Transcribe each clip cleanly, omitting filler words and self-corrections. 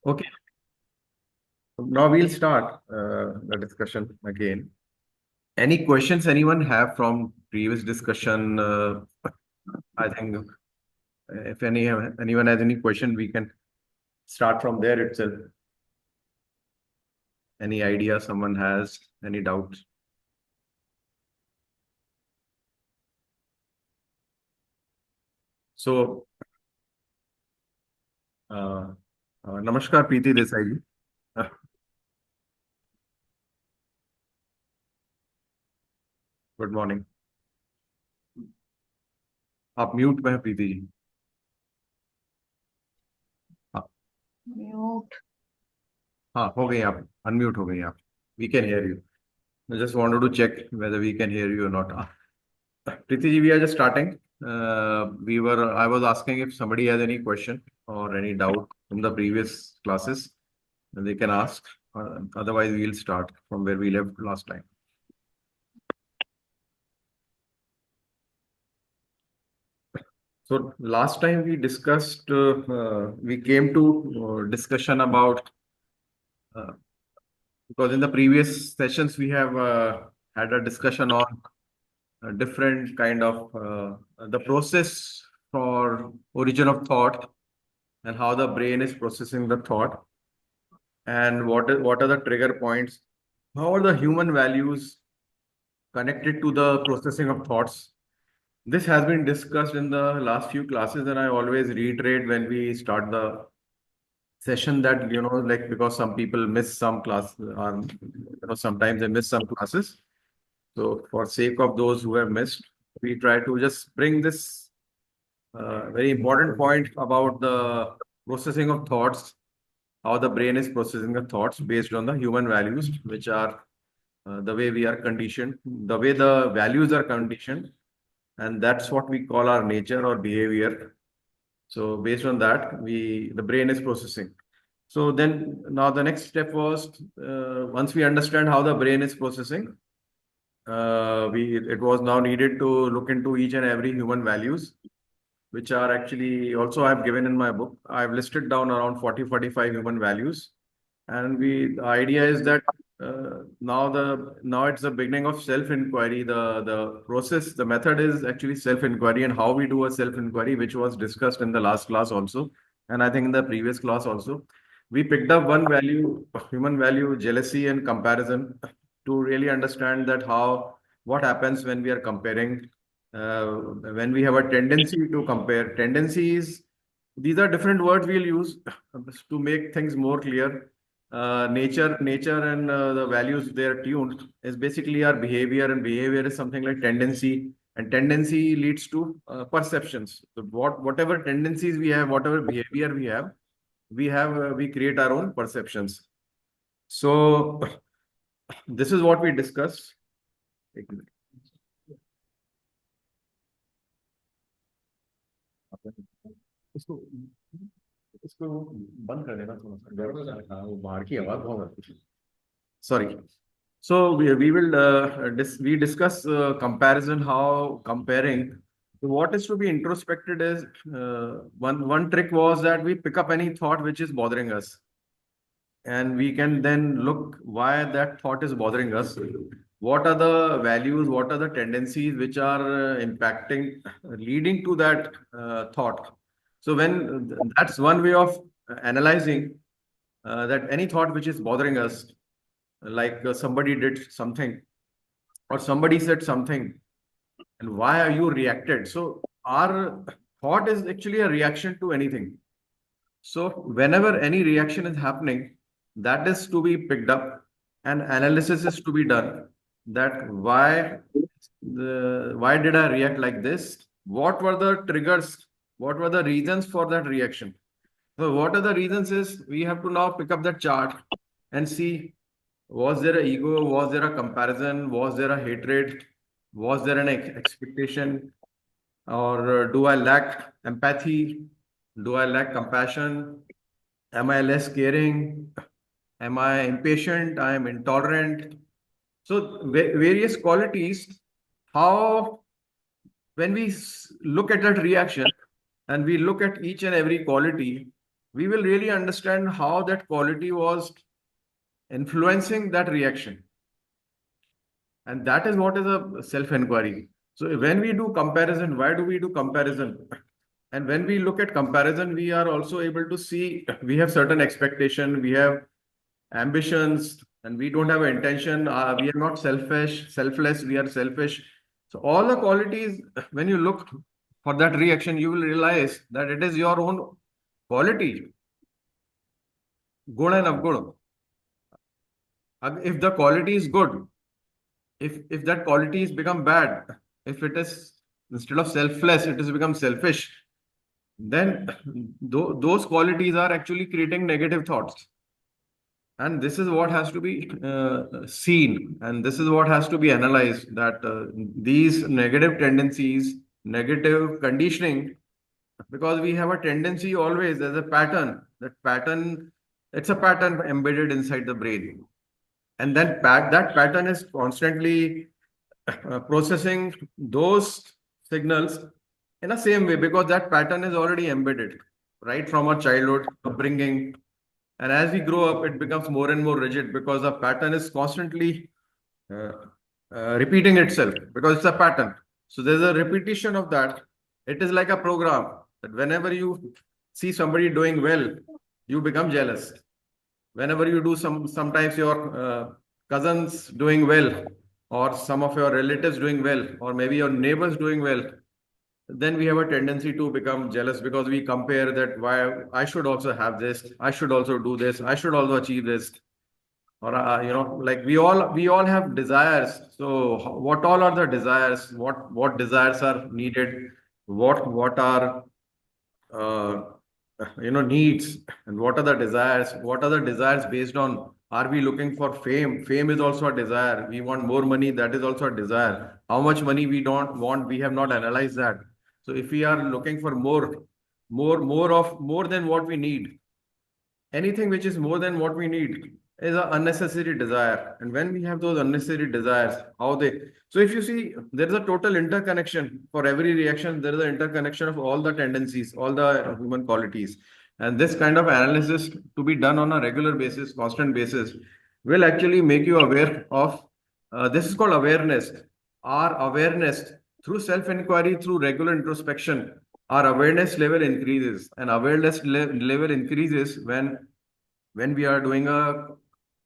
Okay, now we'll start the discussion again. Any questions anyone have from previous discussion? I think if anyone has any question, we can start from there itself. Any idea someone has? Any doubts? So, uh, Namaskar, Preeti Desai ji. Uh, Good morning. आप mute में हैं प्रीति जी. हाँ. Mute. हाँ, हो गई आप. Unmute हो गई आप. We can hear you. I just wanted to check whether we can hear you or not. Preeti ji, we are just starting. I was asking if somebody has any question or any doubt from the previous classes, then they can ask. Otherwise, we'll start from where we left last time. So last time we discussed, we came to discussion about, because in the previous sessions we have had a discussion on different kind of the process for origin of thought and how the brain is processing the thought and what are the trigger points, how are the human values connected to the processing of thoughts. This has been discussed in the last few classes, and I always reiterate when we start the session that, like, because some people miss some class, or sometimes they miss some classes. So for sake of those who have missed, we try to just bring this very important point about the processing of thoughts, how the brain is processing the thoughts based on the human values, which are the way we are conditioned, the way the values are conditioned, and that's what we call our nature or behavior. So based on that, the brain is processing. So then now the next step was, once we understand how the brain is processing, it was now needed to look into each and every human values, which are actually also I've given in my book. I've listed down around 40-45 human values. And the idea is that now it's the beginning of self-inquiry. The process, the method is actually self-inquiry, and how we do a self-inquiry, which was discussed in the last class also, and I think in the previous class also. We picked up one value, human value, jealousy and comparison, to really understand that what happens when we are comparing, when we have a tendency to compare. Tendencies, these are different words we'll use to make things more clear. Nature and the values they're tuned is basically our behavior, and behavior is something like tendency, and tendency leads to perceptions. So whatever tendencies we have, whatever behavior we create our own perceptions. So this is what we discussed. एक minute. इसको इसको बंद कर देना थोड़ा सा, हाँ, वो बाहर की आवाज बहुत आती है. Sorry. So we discuss comparison, how comparing. So what is to be introspected is, one trick was that we pick up any thought which is bothering us, and we can then look why that thought is bothering us. What are the values? What are the tendencies which are impacting, leading to that thought? So that's one way of analyzing that any thought which is bothering us, like somebody did something or somebody said something, and why are you reacted. So our thought is actually a reaction to anything. So whenever any reaction is happening, that is to be picked up, and analysis is to be done, that why did I react like this, what were the triggers, what were the reasons for that reaction. So what are the reasons is we have to now pick up that chart and see, was there a ego? Was there a comparison? Was there a hatred? Was there an expectation? Or do I lack empathy? Do I lack compassion? Am I less caring? Am I impatient? I am intolerant. So various qualities. How, when we look at that reaction and we look at each and every quality, we will really understand how that quality was influencing that reaction. And that is what is a self-inquiry. So when we do comparison, why do we do comparison? And when we look at comparison, we are also able to see we have certain expectation, we have ambitions, and we don't have an intention. We are not selfless, we are selfish. So all the qualities, when you look for that reaction, you will realize that it is your own quality, good and avgud. If the quality is good, if that quality is become bad, if it is instead of selfless, it has become selfish, then those qualities are actually creating negative thoughts. And this is what has to be seen, and this is what has to be analyzed, that these negative tendencies, negative conditioning, because we have a tendency always, there's a pattern. That pattern, it's a pattern embedded inside the brain. And then that pattern is constantly processing those signals in the same way, because that pattern is already embedded right from our childhood upbringing. And as we grow up, it becomes more and more rigid because the pattern is constantly uh, repeating itself, because it's a pattern. So there's a repetition of that. It is like a program that whenever you see somebody doing well, you become jealous. Whenever you do sometimes your cousins doing well, or some of your relatives doing well, or maybe your neighbors doing well, then we have a tendency to become jealous, because we compare that, why I should also have this, I should also do this, I should also achieve this. Or like we all have desires. So what all are the desires? What desires are needed? What are uh, needs, and what are the desires? What are the desires based on? Are we looking for fame? Fame is also a desire. We want more money. That is also a desire. How much money we don't want? We have not analyzed that. So if we are looking for more than what we need, anything which is more than what we need is an unnecessary desire. And when we have those unnecessary desires, how they, so if you see, there is a total interconnection for every reaction. There is an interconnection of all the tendencies, all the human qualities. And this kind of analysis, to be done on a regular basis, constant basis, will actually make you aware of this is called awareness. Our awareness, through self inquiry, through regular introspection, our awareness level increases. And awareness level increases when we are doing a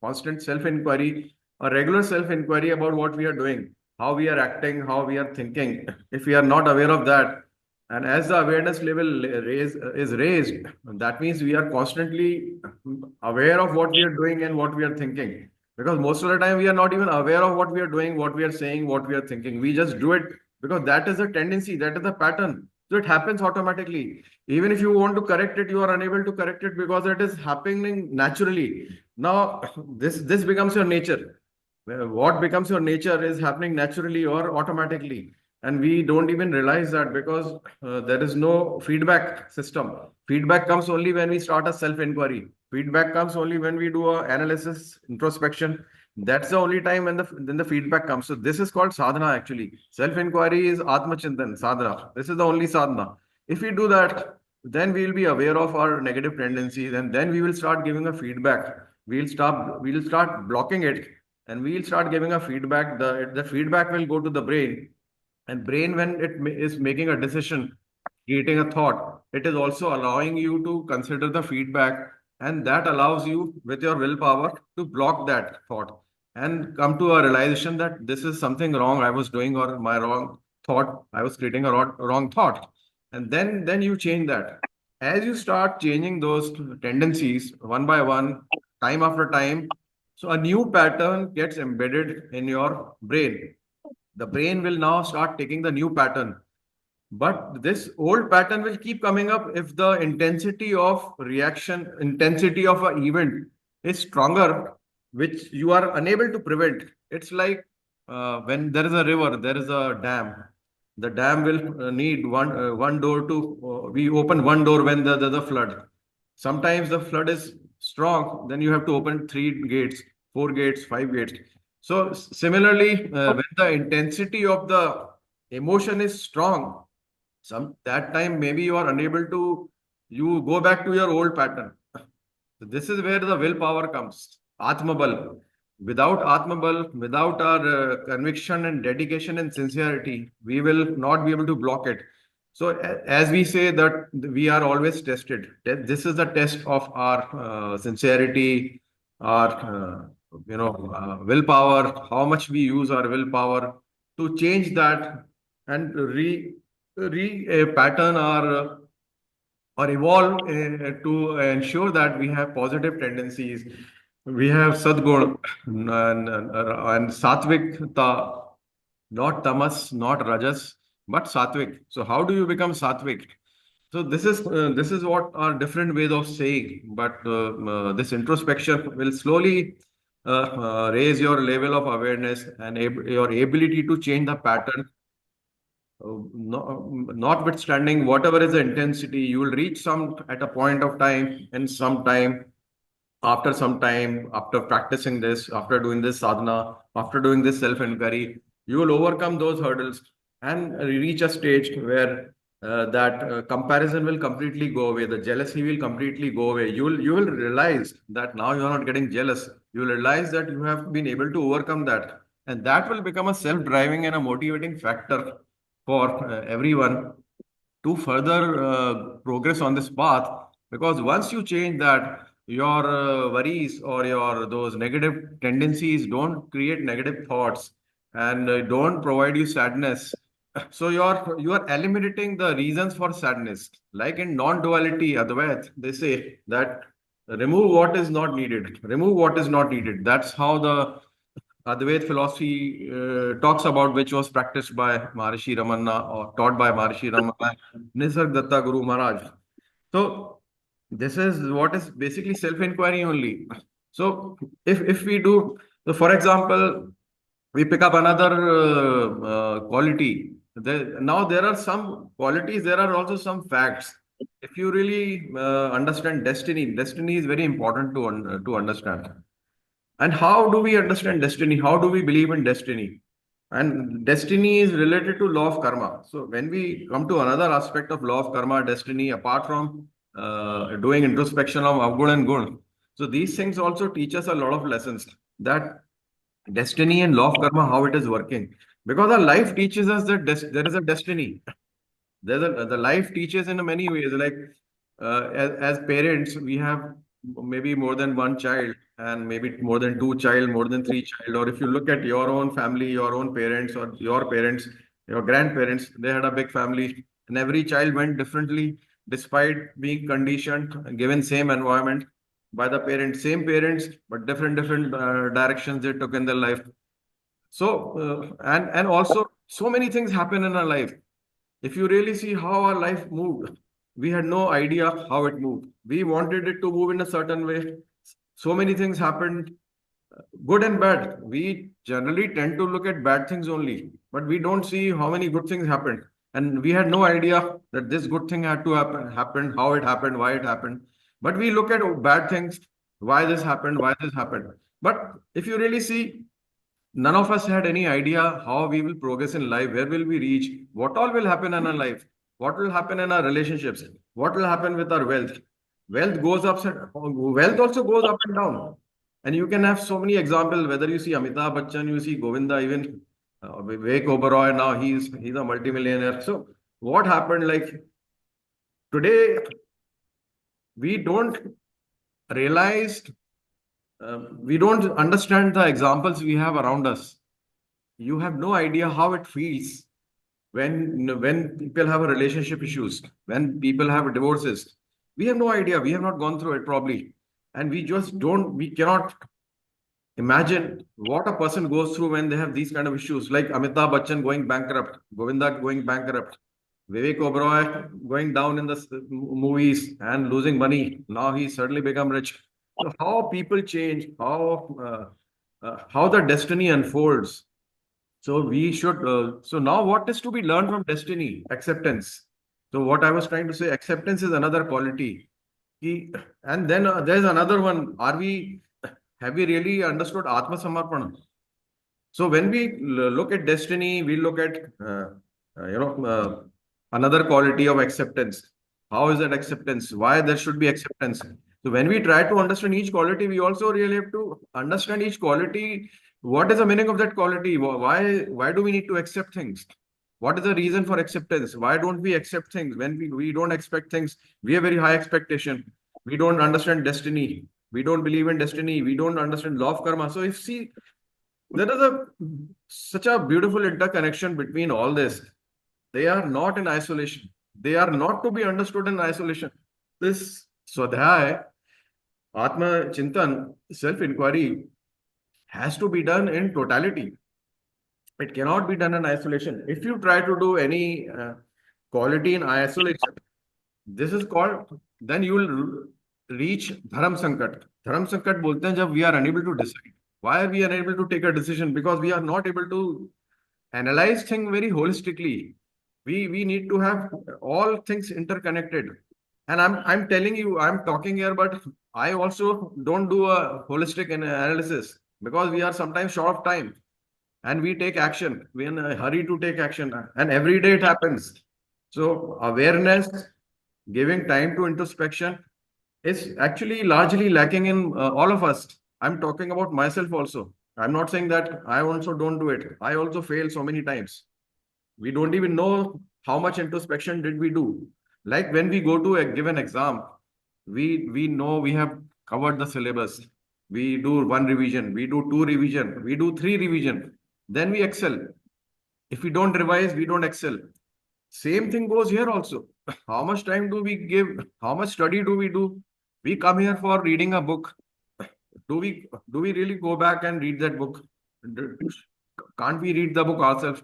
constant self inquiry, a regular self inquiry about what we are doing, how we are acting, how we are thinking. If we are not aware of that, and as the awareness level is raised, that means we are constantly aware of what we are doing and what we are thinking. Because most of the time we are not even aware of what we are doing, what we are saying, what we are thinking. We just do it because that is a tendency, that is the pattern. So it happens automatically. Even if you want to correct it, you are unable to correct it because it is happening naturally. Now, this becomes your nature. What becomes your nature is happening naturally or automatically. And we don't even realize that, because there is no feedback system. Feedback comes only when we start a self-inquiry. Feedback comes only when we do a analysis, introspection. That's the only time when then the feedback comes. So this is called sadhana actually. Self-inquiry is Atma Chintan, sadhana. This is the only sadhana. If we do that, then we will be aware of our negative tendencies, and then we will start giving a feedback. We'll start blocking it, and we'll start giving a feedback. The feedback will go to the brain, and brain, when is making a decision, creating a thought, it is also allowing you to consider the feedback, and that allows you with your willpower to block that thought and come to a realization that this is something wrong I was doing, or my wrong thought, I was creating a wrong thought. And then you change that. As you start changing those tendencies one by one, time after time, so a new pattern gets embedded in your brain. The brain will now start taking the new pattern, but this old pattern will keep coming up if the intensity of an event is stronger, which you are unable to prevent. It's like when there is a river, there is a dam. The dam will need one door to, we open one door when there's a flood. Sometimes the flood is strong, then you have to open three gates, four gates, five gates. So similarly, when the intensity of the emotion is strong, some that time maybe you are unable to you go back to your old pattern. So this is where the willpower comes. Atmabal. Without Atmabal, without our conviction and dedication and sincerity, we will not be able to block it. So, as we say that we are always tested. This is the test of our sincerity, our willpower. How much we use our willpower to change that and re pattern our or evolve to ensure that we have positive tendencies. We have Sadgun and Satvikta, not Tamas, not Rajas, but Satvik. So how do you become Satvik? So this is what are different ways of saying, but this introspection will slowly raise your level of awareness and your ability to change the pattern. Notwithstanding whatever is the intensity, you will reach some at a point of time, and some time, after practicing this, after doing this sadhana, after doing this self-inquiry, you will overcome those hurdles and reach a stage where that comparison will completely go away. The jealousy will completely go away. You will realize that now you are not getting jealous. You will realize that you have been able to overcome that, and that will become a self-driving and a motivating factor for everyone to further progress on this path, because once you change that, your worries or your those negative tendencies don't create negative thoughts and don't provide you sadness. So you are eliminating the reasons for sadness. Like in non-duality Advait, they say that remove what is not needed, remove what is not needed. That's how the Advait philosophy talks about, which was practiced by Maharishi Ramanna or taught by Maharishi Ramanna, Nisargadatta Guru Maharaj. So this is what is basically self-inquiry only. So if we do, so for example, we pick up another quality. Now there are some qualities, there are also some facts. If you really understand destiny, destiny is very important to understand. And how do we understand destiny? How do we believe in destiny? And destiny is related to law of karma. So when we come to another aspect of law of karma, destiny, apart from doing introspection of avgun and gun, so these things also teach us a lot of lessons, that destiny and law of karma, how it is working. Because our life teaches us that there is a destiny. The life teaches in many ways. Like as parents, we have maybe more than one child, and maybe more than two child, more than three child. Or if you look at your own family, your own parents, or your parents, your grandparents, they had a big family, and every child went differently, despite being conditioned, given same environment by the parents, same parents, but different directions they took in their life. So and also so many things happen in our life. If you really see how our life moved, we had no idea how it moved. We wanted it to move in a certain way. So many things happened, good and bad. We generally tend to look at bad things only, but we don't see how many good things happened. And we had no idea that this good thing had to happen, how it happened, why it happened. But we look at bad things, why this happened, why this happened. But if you really see, none of us had any idea how we will progress in life, where will we reach, what all will happen in our life, what will happen in our relationships, what will happen with our wealth. Wealth also goes up and down. And you can have so many examples, whether you see Amitabh Bachchan, you see Govinda, even Vivek Oberoi, now he's a multimillionaire. So what happened, like today, we don't realize, we don't understand the examples we have around us. You have no idea how it feels when people have a relationship issues, when people have divorces. We have no idea. We have not gone through it probably, and we cannot imagine what a person goes through when they have these kind of issues, like Amitabh Bachchan going bankrupt, Govinda going bankrupt, Vivek Oberoi going down in the movies and losing money. Now he's suddenly become rich. So how people change, how the destiny unfolds. So we should. So now, what is to be learned from destiny? Acceptance. So what I was trying to say, acceptance is another quality. And then there's another one. Have we really understood Atma Samarpana? So when we look at destiny, we look at, uh, you know, uh, another quality of acceptance. How is that acceptance? Why there should be acceptance? So when we try to understand each quality, we also really have to understand each quality. What is the meaning of that quality? Why do we need to accept things? What is the reason for acceptance? Why don't we accept things? When we don't expect things, we have very high expectation. We don't understand destiny. We don't believe in destiny. We don't understand law of karma. So if see, there is a such a beautiful interconnection between all this. They are not in isolation. They are not to be understood in isolation. This Swadhyay, Atma Chintan, self inquiry has to be done in totality. It cannot be done in isolation. If you try to do any quality in isolation, this is called, then you will reach Dharam Sankat. Dharam Sankat bolte hain jab we are unable to decide. Why are we unable to take a decision? Because we are not able to analyze things very holistically. We need to have all things interconnected. And I'm telling you, I'm talking here, but I also don't do a holistic analysis because we are sometimes short of time and we take action. We are in a hurry to take action, and every day it happens. So awareness, giving time to introspection is actually largely lacking in all of us. I'm talking about myself also. I'm not saying that I also don't do it. I also fail so many times. We don't even know how much introspection did we do. Like when we go to give an exam, we know we have covered the syllabus. We do one revision, we do two revision, we do three revision. Then we excel. If we don't revise, we don't excel. Same thing goes here also. How much time do we give? How much study do we do? We come here for reading a book. Do we really go back and read that book? Can't we read the book ourselves?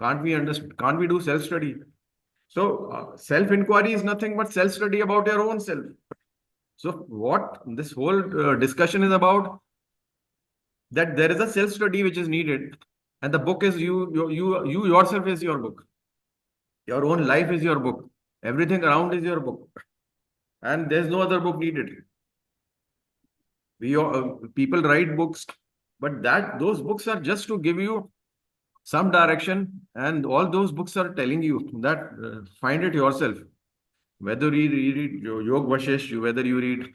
Can't we understand? Can't we do self study? So self inquiry is nothing but self study about your own self. So what this whole discussion is about, that there is a self study which is needed, and the book is you yourself is your book. Your own life is your book. Everything around is your book, and there's no other book needed. People write books, but that those books are just to give you some direction, and all those books are telling you that find it yourself. Whether you read Yog Vashish, whether you read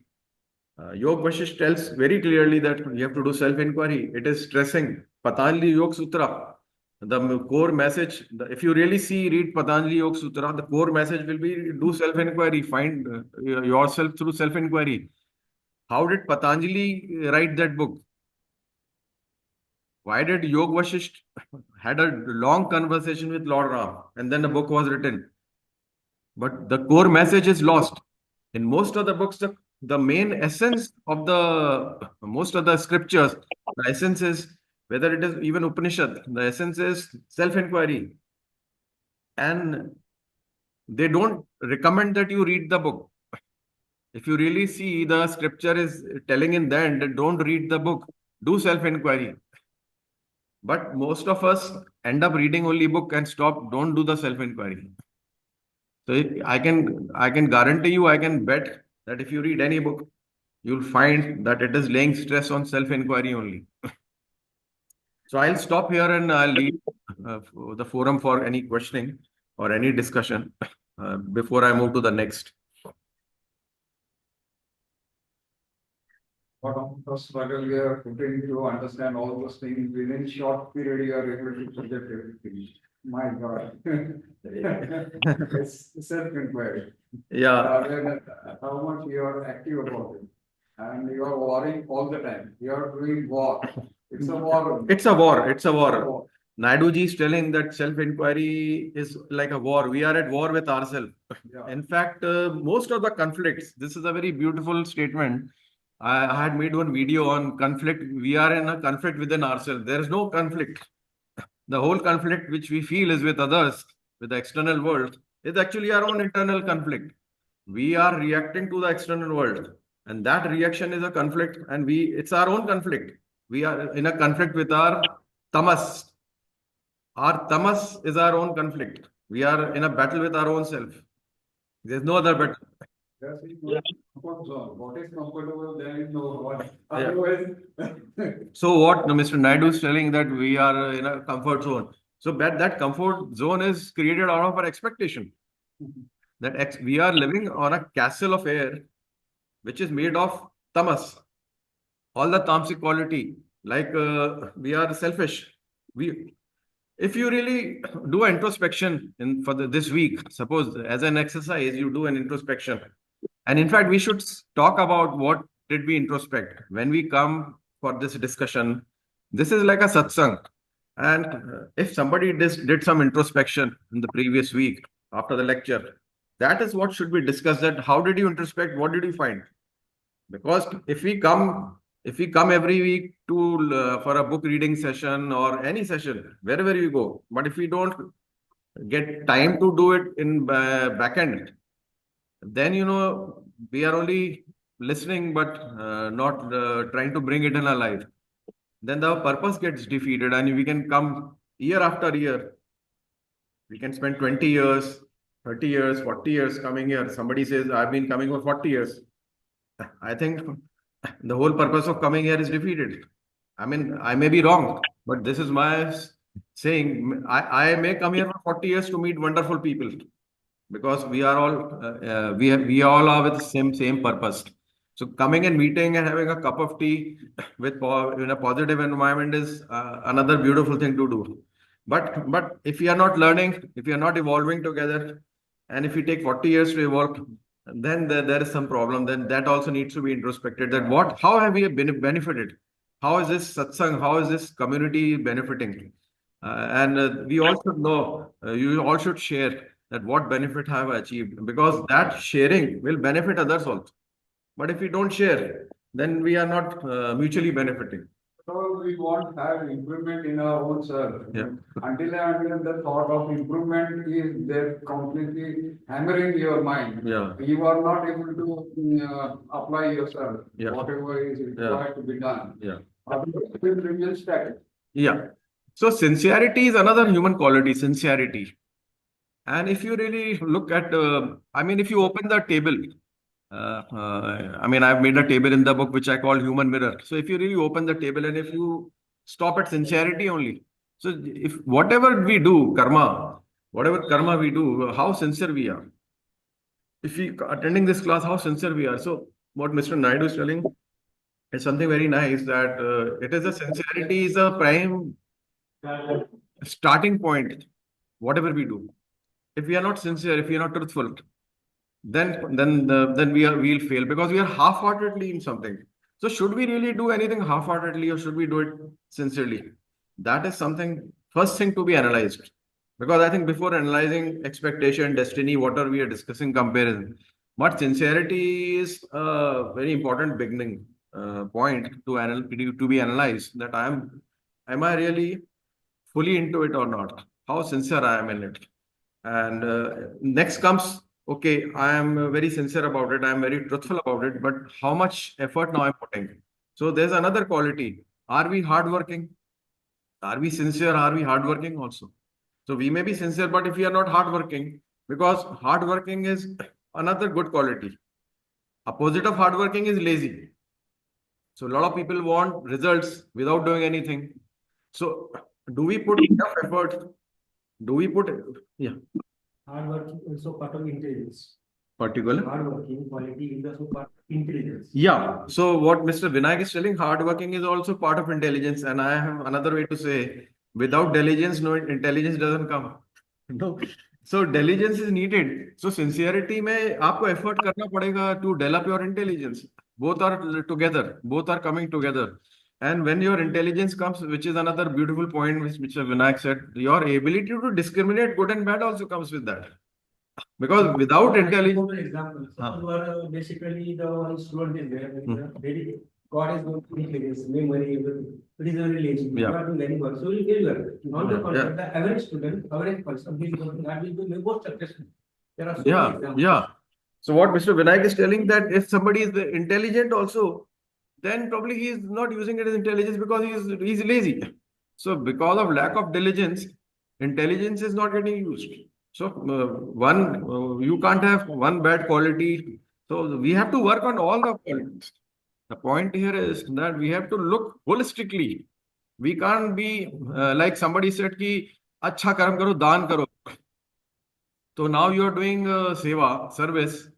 Yog Vashish tells very clearly that you have to do self-inquiry. It is stressing Patanjali Yog Sutra. The core message, if you really read Patanjali Yog Sutra, the core message will be do self-inquiry, find yourself through self-inquiry. How did Patanjali write that book? Why did Yog Vashisht had a long conversation with Lord Ram and then the book was written? But the core message is lost. In most of the books, the main essence of the most of the scriptures, the essence is, whether it is even Upanishad, the essence is self-inquiry. And they don't recommend that you read the book. If you really see the scripture is telling in the end, don't read the book, do self-inquiry. But most of us end up reading only book and don't do the self-inquiry. So I can guarantee you, I can bet that if you read any book, you'll find that it is laying stress on self-inquiry only. So I'll stop here and I'll leave the forum for any questioning or any discussion before I move to the next. What of the struggle we are putting to understand all those things within short period, you are able to project everything. My God. It's self-inquiry. Yeah. How much you are active about it. And you are warring all the time. You are doing war. It's a war. It's a war. It's a war. Naidu ji is telling that self-inquiry is like a war. We are at war with ourselves. Yeah. In fact, most of the conflicts, this is a very beautiful statement. I had made one video on conflict. We are in a conflict within ourselves. There is no conflict. The whole conflict which we feel is with others, with the external world, is actually our own internal conflict. We are reacting to the external world, and that reaction is a conflict, and it's our own conflict. We are in a conflict with our tamas. Our tamas is our own conflict. We are in a battle with our own self. There's no other battle. Comfort zone. What is comfortable, then you know what. Otherwise, so what Mr. Naidu is telling that we are in a comfort zone. So that comfort zone is created out of our expectation. that we are living on a castle of air which is made of tamas, all the tamasic quality, like we are selfish. We, if you really do introspection in for this week, suppose as an exercise, you do an introspection. And in fact, we should talk about what did we introspect when we come for this discussion. This is like a satsang. And if somebody did some introspection in the previous week after the lecture, that is what should be discussed. That how did you introspect? What did you find? Because if we come every week to for a book reading session or any session, wherever you go, but if we don't get time to do it in back end, then we are only listening but not trying to bring it in our life. Then the purpose gets defeated, and we can come year after year. We can spend 20 years, 30 years, 40 years coming here. Somebody says, I've been coming for 40 years. I think the whole purpose of coming here is defeated. I mean, I may be wrong, but this is my saying. I may come here for 40 years to meet wonderful people because we are all we all are with the same purpose. So coming and meeting and having a cup of tea with in a positive environment is another beautiful thing to do. But if we are not learning, if we are not evolving together, and if we take 40 years to evolve, then there is some problem. Then that also needs to be introspected. That how have we been benefited? How is this satsang? How is this community benefiting? And we all should know. You all should share that what benefit have I achieved, because that sharing will benefit others also. But if we don't share, then we are not mutually benefiting. So we want to have improvement in our own self. Yeah. Until the thought of improvement is there completely hammering your mind. Yeah. You are not able to apply yourself. Yeah. Whatever is required to be done. Yeah. Otherwise, it will remain static. Yeah. So sincerity is another human quality, sincerity. And if you really look at, I mean, if you open the table, I mean, I've made a table in the book which I call human mirror. So if you really open the table and if you stop at sincerity only, so if whatever we do, whatever karma we do, how sincere we are. If we attending this class, how sincere we are. So what Mr. Naidu is telling is something very nice, that it is a sincerity is a prime starting point, whatever we do. If we are not sincere, if we are not truthful, then we'll fail because we are half-heartedly in something. So should we really do anything half-heartedly, or should we do it sincerely? That is something, first thing to be analyzed. Because I think before analyzing expectation, destiny, whatever we are discussing, comparison, but sincerity is a very important beginning point to be analyzed. That am I really fully into it or not? How sincere I am in it? And next comes, okay, I am very sincere about it. I am very truthful about it. But how much effort now I'm putting? So there's another quality. Are we hardworking? Are we sincere? Are we hardworking also? So we may be sincere, but if we are not hardworking, because hardworking is another good quality. Opposite of hardworking is lazy. So a lot of people want results without doing anything. So do we put enough effort? Do we put, yeah. Hard working is also part of intelligence. Particular. Hard working quality is also part of intelligence. Yeah. So what Mr. Vinayak is telling, hard working is also part of intelligence. And I have another way to say, without diligence, no intelligence doesn't come. No. So diligence is needed. So sincerity में आपको effort करना पड़ेगा to develop your intelligence. Both are together. Both are coming together. And when your intelligence comes, which is another beautiful point which Mr. Vinayak said, your ability to discriminate good and bad also comes with that. Because without intelligence, For example, you are basically the one student is there. Very God is going to intelligence, memory, everything. It is very lazy. You are doing very well. So you will failure. On the contrary, the average student, average person, he is going to be most successful. There are so many examples. Yeah. So what Mr. Vinayak is telling, that if somebody is intelligent also, then probably he is not using it as intelligence because he's lazy. So because of lack of diligence, intelligence is not getting used. So you can't have one bad quality. So we have to work on all the qualities. The point here is that we have to look holistically. We can't be like somebody said ki, अच्छा कर्म करो, दान करो. So now you are doing seva, service,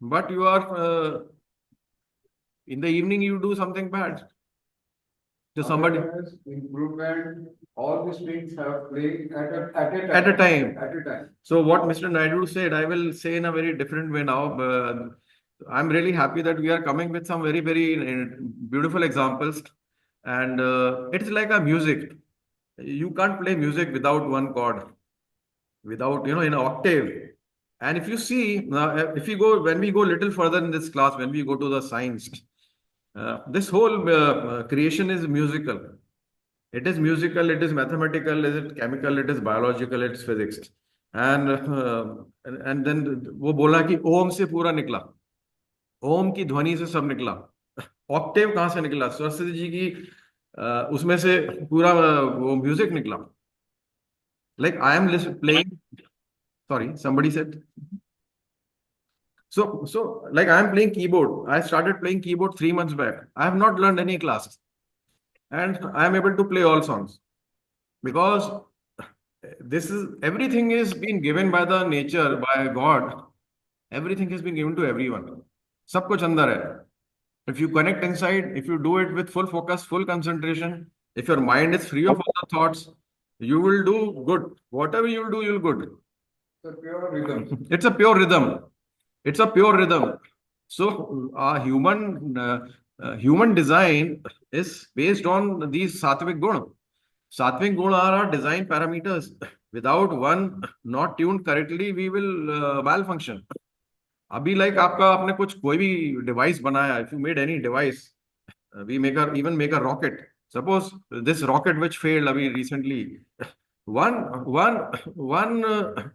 but you are in the evening you do something bad to somebody Awareness, improvement, all these things have played at a time. At a time. So what Mr. Naidu said, I will say in a very different way now. I'm really happy that we are coming with some very, very beautiful examples. And it's like a music. You can't play music without one chord, without, in an octave. And if you see, if you go, when we go little further in this class, when we go to the science, this whole creation is musical. It is musical, it is mathematical, it is chemical, it is biological, it is physics. And then वो बोला कि ओम से पूरा निकला, ओम की ध्वनि से सब निकला, ऑक्टेव कहाँ से निकला, सरस्वती जी की उसमें से पूरा वो म्यूजिक निकला. Like I am playing, sorry, somebody said. So like I am playing keyboard. I started playing keyboard 3 months back. I have not learned any classes, and I am able to play all songs because this is everything is being given by the nature, by God. Everything has been given to everyone. सब कुछ अंदर है. If you connect inside, if you do it with full focus, full concentration, if your mind is free of other thoughts, you will do good. Whatever you will do, you'll good. It's a pure rhythm. It's a pure rhythm. It's a pure rhythm. So human design is based on these sattvic guna. Sattvic guna are our design parameters. Without one not tuned correctly, we will malfunction. अभी like आपका आपने कुछ कोई भी device बनाया, if you made any device, we even make a rocket. Suppose this rocket which failed अभी recently, one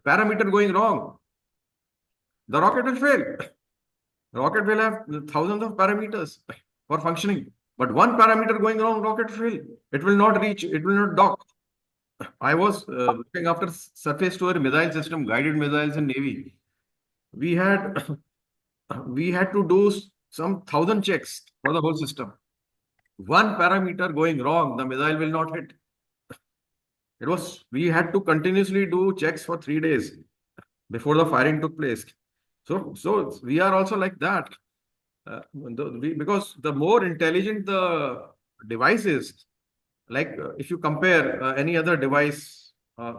parameter going wrong, the rocket will fail. Rocket will have thousands of parameters for functioning, but one parameter going wrong, rocket will fail. It will not reach, it will not dock. I was looking after surface to air missile system, guided missiles in Navy. We had to do some 1,000 checks for the whole system. One parameter going wrong, the missile will not hit. We had to continuously do checks for 3 days before the firing took place. So we are also like that. Because the more intelligent the device is, like if you compare any other device,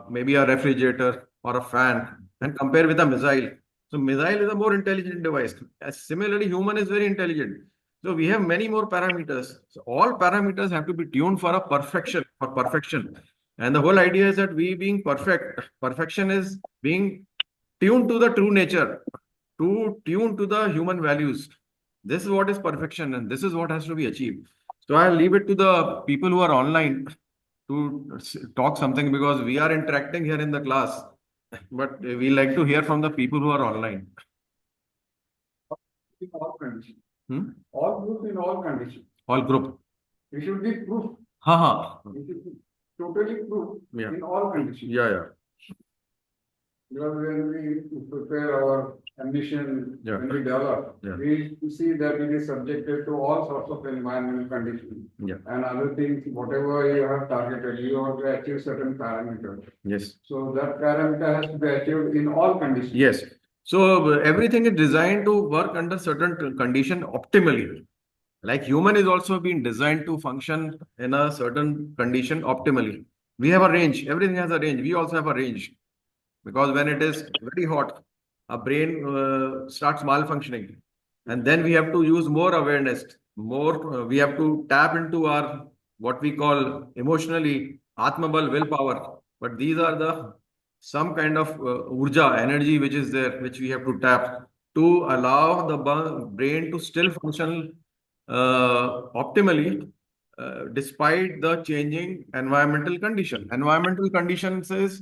maybe a refrigerator or a fan, and compare with a missile. So missile is a more intelligent device. Similarly, human is very intelligent. So we have many more parameters. So all parameters have to be tuned for perfection. And the whole idea is that we being perfection is being tuned to the true nature, tuned to the human values. This is what is perfection, and this is what has to be achieved. So I'll leave it to the people who are online to talk something because we are interacting here in the class, but we like to hear from the people who are online. In all conditions. Hmm? All group in all conditions. All group. We should be proof. We should be totally proof in all conditions. Yeah. Because when we prepare our ambition, when we develop, Yeah. we see that it is subjected to all sorts of environmental conditions. Yeah. And other things, whatever you have targeted, you have to achieve certain parameters. Yes. So that parameter has to be achieved in all conditions. Yes. So everything is designed to work under certain condition optimally. Like human is also being designed to function in a certain condition optimally. We have a range. Everything has a range. We also have a range. Because when it is very hot, our brain starts malfunctioning. And then we have to use more awareness. We have to tap into our, what we call emotionally, Atmabal, willpower. But these are some kind of urja, energy which is there, which we have to tap to allow the brain to still function optimally despite the changing environmental condition. Environmental conditions is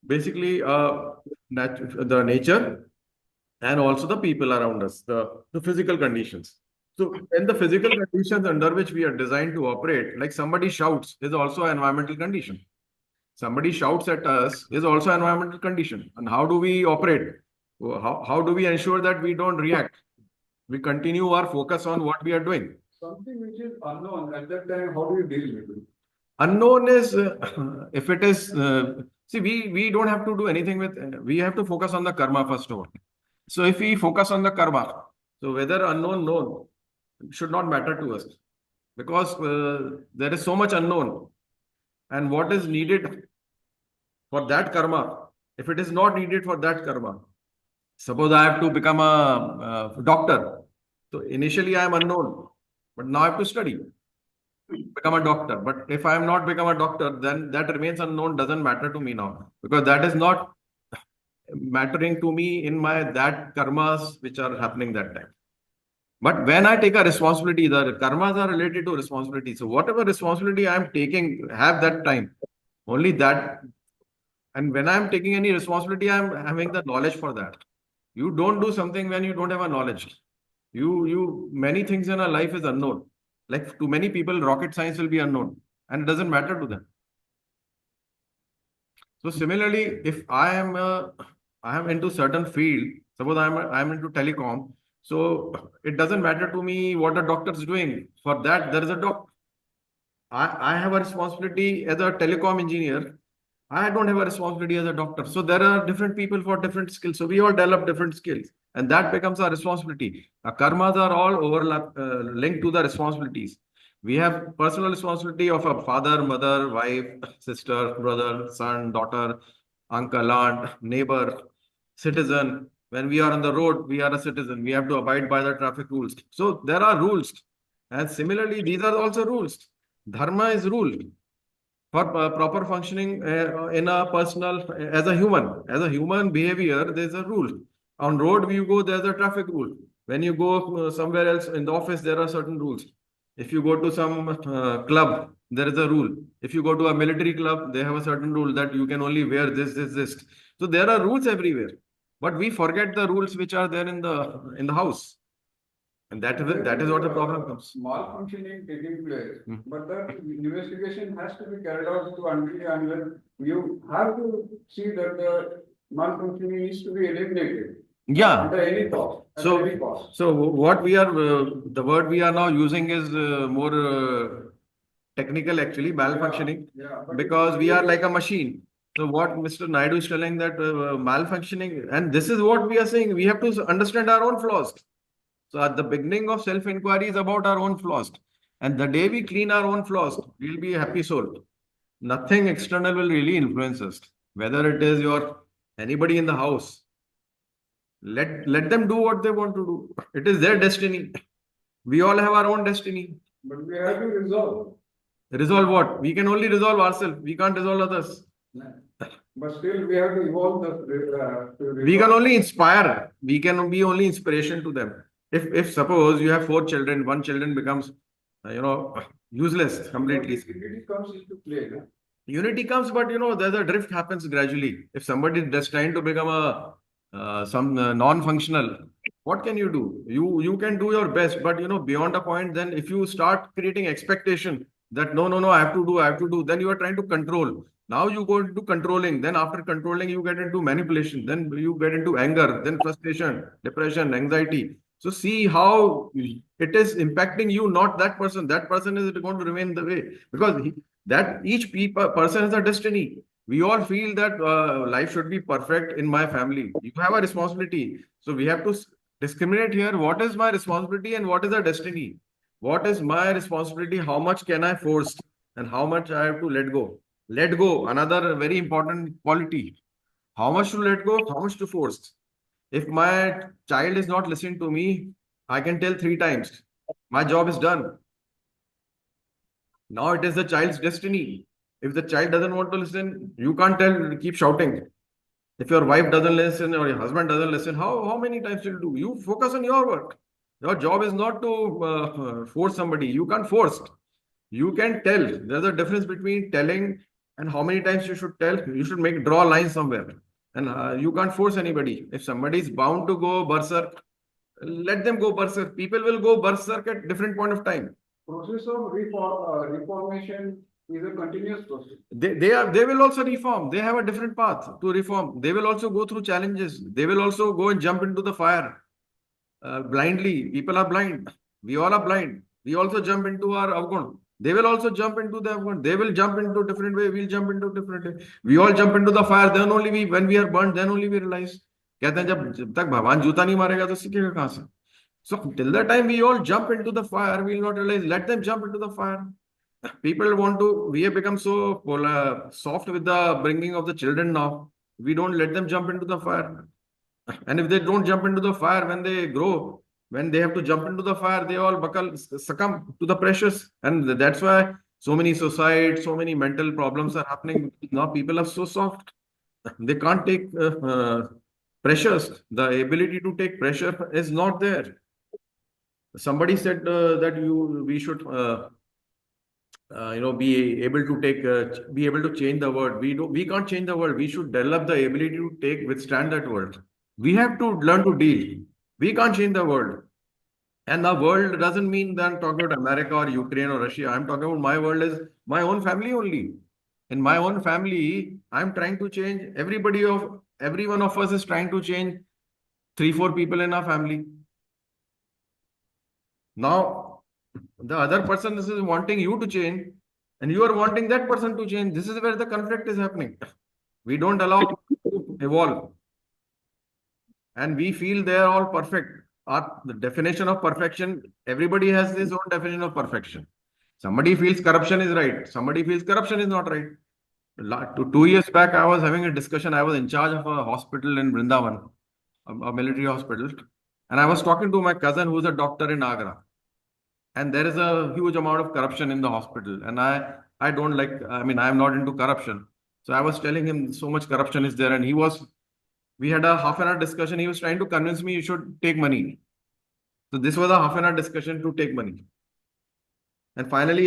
basically the nature and also the people around us, the physical conditions. So when the physical conditions under which we are designed to operate, like somebody shouts, is also an environmental condition. Somebody shouts at us is also an environmental condition. And how do we operate? How do we ensure that we don't react? We continue our focus on what we are doing. Something which is unknown at that time, how do you deal with it? Unknown is if it is See, we don't have to do anything with, we have to focus on the karma first of all. So if we focus on the karma, so whether unknown, known, should not matter to us because there is so much unknown. And what is needed for that karma, if it is not needed for that karma, suppose I have to become a doctor. So initially I am unknown, but now I have to study, become a doctor. But if I am not become a doctor, then that remains unknown, doesn't matter to me now because that is not mattering to me in my that karmas which are happening that time. But when I take a responsibility, the karmas are related to responsibility. So whatever responsibility I am taking, have that time, only that. And when I am taking any responsibility, I am having the knowledge for that. You don't do something when you don't have a knowledge. Many things in our life is unknown. Like to many people, rocket science will be unknown, and it doesn't matter to them. So similarly, if I am into certain field, suppose I am into telecom, so it doesn't matter to me what the doctor is doing. For that, there is a doctor. I have a responsibility as a telecom engineer. I don't have a responsibility as a doctor. So there are different people for different skills. So we all develop different skills, and that becomes our responsibility. Our karmas are all linked to the responsibilities. We have personal responsibility of a father, mother, wife, sister, brother, son, daughter, uncle, aunt, neighbor, citizen. When we are on the road, we are a citizen. We have to abide by the traffic rules. So there are rules. And similarly, these are also rules. Dharma is rule for proper functioning in a personal, as a human behavior, there's a rule. On road, you go, there's a traffic rule. When you go somewhere else in the office, there are certain rules. If you go to some club, there is a rule. If you go to a military club, they have a certain rule that you can only wear this. So there are rules everywhere, but we forget the rules which are there in the house, and that is what the problem comes. Malfunctioning taking place, Hmm. but the investigation has to be carried out to until you have to see that the malfunctioning needs to be eliminated. Yeah. Under any cost. So, At any cost. so what we are, the word we are now using is more technical actually, malfunctioning, Yeah, but because we are like a machine. So what Mr. Naidu is telling that malfunctioning, and this is what we are saying, we have to understand our own flaws. So at the beginning of self-inquiry is about our own flaws. And the day we clean our own flaws, we'll be a happy soul. Nothing external will really influence us. Whether it is your anybody in the house, let them do what they want to do. It is their destiny. We all have our own destiny. But we have to resolve. Resolve what? We can only resolve ourselves. We can't resolve others. But still, we have to evolve We can only inspire. We can be only inspiration to them. If suppose you have 4 children, one children becomes, useless completely. Unity comes into play. No? Unity comes, but there's a drift happens gradually. If somebody is just trying to become some non-functional, what can you do? You can do your best, but beyond a point, then if you start creating expectation that no, I have to do, then you are trying to control. Now you go into controlling. Then after controlling, you get into manipulation. Then you get into anger, then frustration, depression, anxiety. So see how it is impacting you, not that person. That person is going to remain the way because that each person has a destiny. We all feel that life should be perfect in my family. You have a responsibility. So we have to discriminate here. What is my responsibility and what is the destiny? What is my responsibility? How much can I force and how much I have to let go? Let go, another very important quality. How much to let go? How much to force? If my child is not listening to me, I can tell 3 times. My job is done. Now it is the child's destiny. If the child doesn't want to listen, you can't keep shouting. If your wife doesn't listen or your husband doesn't listen, how many times will you do? You focus on your work. Your job is not to force somebody. You can't force. You can tell. There's a difference between telling and how many times you should tell. You should draw a line somewhere. And you can't force anybody. If somebody is bound to go berserk, let them go berserk. People will go berserk at different point of time. Process of reformation is a continuous process. They will also reform. They have a different path to reform. They will also go through challenges. They will also go and jump into the fire blindly. People are blind. We all are blind. We also jump into our avgun. They will also jump into the one. They will jump into different way. We'll jump into different way. We all jump into the fire. Then only we, when we are burnt, then only we realize. कहते हैं जब तक भगवान जूता नहीं मारेगा तो सीखेगा कहाँ से? So till the time we all jump into the fire, we will not realize. Let them jump into the fire. People want to. We have become so soft with the bringing of the children now. We don't let them jump into the fire. And if they don't jump into the fire when they grow, when they have to jump into the fire, they all succumb to the pressures. And that's why so many suicides, so many mental problems are happening. Now people are so soft. They can't take pressures. The ability to take pressure is not there. Somebody said that we should be able to be able to change the world. We can't change the world. We should develop the ability to withstand that world. We have to learn to deal. We can't change the world. And the world doesn't mean that I'm talking about America or Ukraine or Russia. I'm talking about my world is my own family only. In my own family, I'm trying to change. Every one of us is trying to change 3-4 people in our family. Now, the other person is wanting you to change, and you are wanting that person to change. This is where the conflict is happening. We don't allow to evolve. And we feel they are all perfect. The definition of perfection, everybody has his own definition of perfection. Somebody feels corruption is right. Somebody feels corruption is not right. 2 years back, I was having a discussion. I was in charge of a hospital in Vrindavan, a military hospital. And I was talking to my cousin who's a doctor in Agra. And there is a huge amount of corruption in the hospital. And I don't like, I mean, I'm not into corruption. So I was telling him so much corruption is there. And we had a half an hour discussion. He was trying to convince me you should take money. So this was a half an hour discussion to take money. And finally,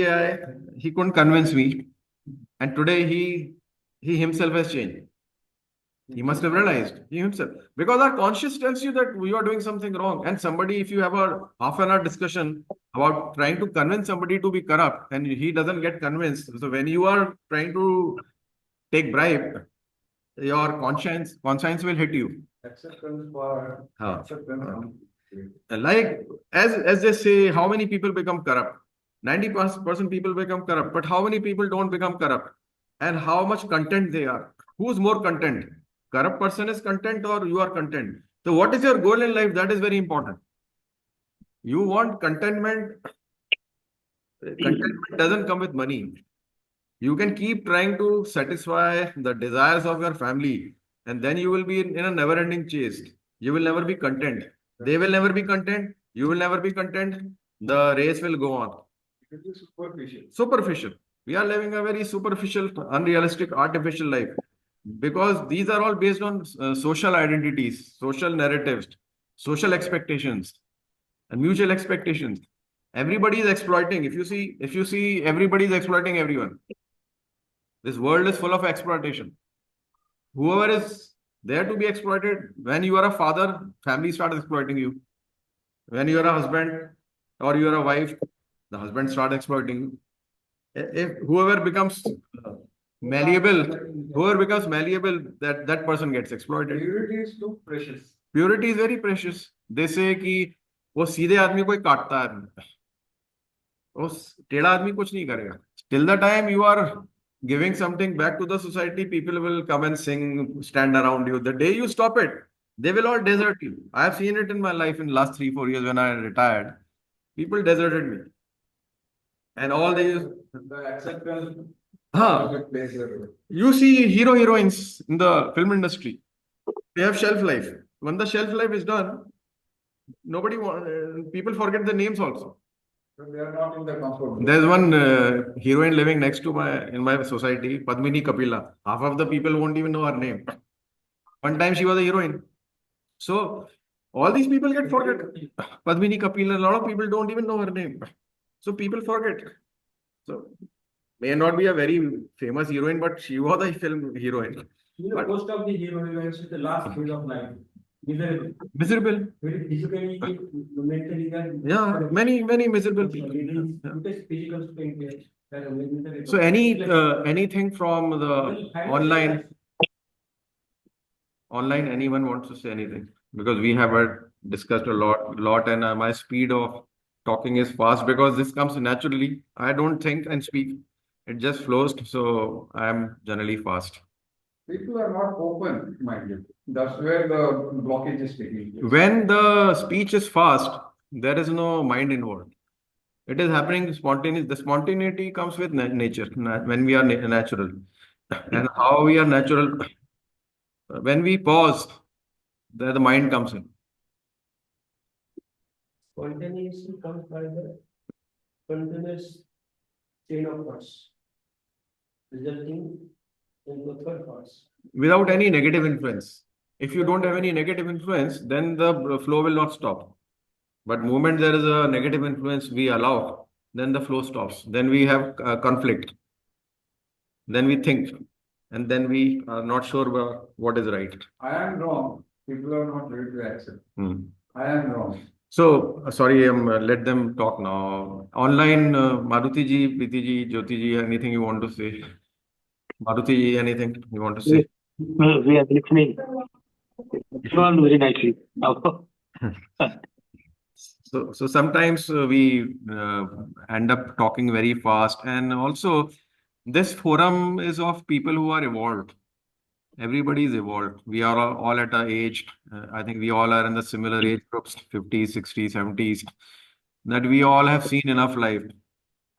he couldn't convince me. And today he himself has changed. He must have realized, he himself. Because our conscience tells you that you are doing something wrong. And somebody, if you have a half an hour discussion about trying to convince somebody to be corrupt and he doesn't get convinced. So when you are trying to take bribe, your conscience will hit you. Acceptance for acceptance. Like as they say, how many people become corrupt? 90% people become corrupt, but how many people don't become corrupt? And how much content they are? Who's more content? Corrupt person is content or you are content? So what is your goal in life? That is very important. You want contentment. Contentment doesn't come with money. You can keep trying to satisfy the desires of your family, and then you will be in a never-ending chase. You will never be content. They will never be content. You will never be content. The race will go on. It is superficial. Superficial. We are living a very superficial, unrealistic, artificial life because these are all based on social identities, social narratives, social expectations, and mutual expectations. Everybody is exploiting. If you see, everybody is exploiting everyone. This world is full of exploitation. Whoever is there to be exploited, when you are a father, family starts exploiting you. When you are a husband or you are a wife, the husband starts exploiting you. If whoever becomes malleable, that person gets exploited. Purity is too precious. Purity is very precious. They say कि वो सीधे आदमी को ही काटता है, उस टेढ़ा आदमी कुछ नहीं करेगा. Till the time you are giving something back to the society, people will come and sing, stand around you. The day you stop it, they will all desert you. I have seen it in my life in the last 3-4 years when I retired. People deserted me. And all these. The acceptance. You see heroines in the film industry. They have shelf life. When the shelf life is done, people forget the names also. They are not in the comfort. There's one heroine living next to in my society, Padmini Kapila. Half of the people won't even know her name. One time she was a heroine. So all these people get forget. Padmini Kapila, a lot of people don't even know her name. So people forget. So may not be a very famous heroine, but she was a film heroine. You know, most of the heroines is the last phase of life. Miserable. Very physically, mentally, yeah, many miserable people. So anything from the online, anyone wants to say anything? Because we have discussed a lot, and my speed of talking is fast because this comes naturally. I don't think and speak. It just flows. So I'm generally fast. People are not open-minded. That's where the blockage is taking place. When the speech is fast, there is no mind involved. It is happening spontaneous. The spontaneity comes with nature when we are natural. And how we are natural, when we pause, there the mind comes in. Spontaneously comes by the continuous chain of thoughts, resulting in the third thoughts. Without any negative influence. If you don't have any negative influence, then the flow will not stop. But moment there is a negative influence we allow, then the flow stops. Then we have conflict. Then we think, and then we are not sure what is right. I am wrong. People are not ready to accept. I am wrong. So, sorry, let them talk now. Online, Maruti ji, Preeti ji, Jyoti ji, anything you want to say? Maruti ji, anything you want to say? We are listening. It's all very nicely. So sometimes we end up talking very fast, and also this forum is of people who are evolved. Everybody is evolved. We are all at our age. I think we all are in the similar age groups, 50s, 60s, 70s, that we all have seen enough life.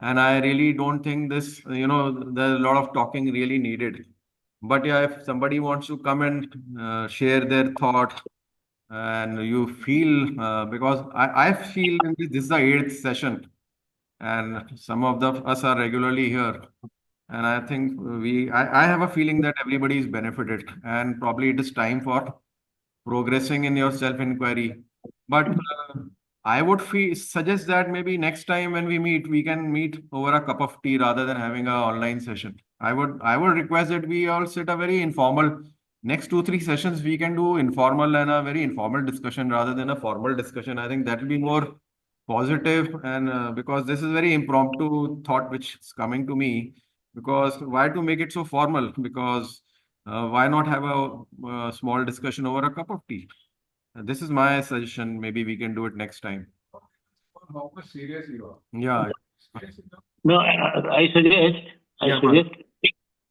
And I really don't think this, there's a lot of talking really needed. But yeah, if somebody wants to come and share their thought, and you feel, because I feel this is the eighth session, and some of us are regularly here. And I think I have a feeling that everybody is benefited, and probably it is time for progressing in your self-inquiry. But I would suggest that maybe next time when we meet, we can meet over a cup of tea rather than having an online session. I would request that we all sit a very informal. Next 2-3 sessions we can do informal and a very informal discussion rather than a formal discussion. I think that will be more positive, and because this is very impromptu thought which is coming to me. Because why to make it so formal? Because why not have a small discussion over a cup of tea? This is my suggestion. Maybe we can do it next time. How much serious you are? Yeah. No, I suggest, Yeah,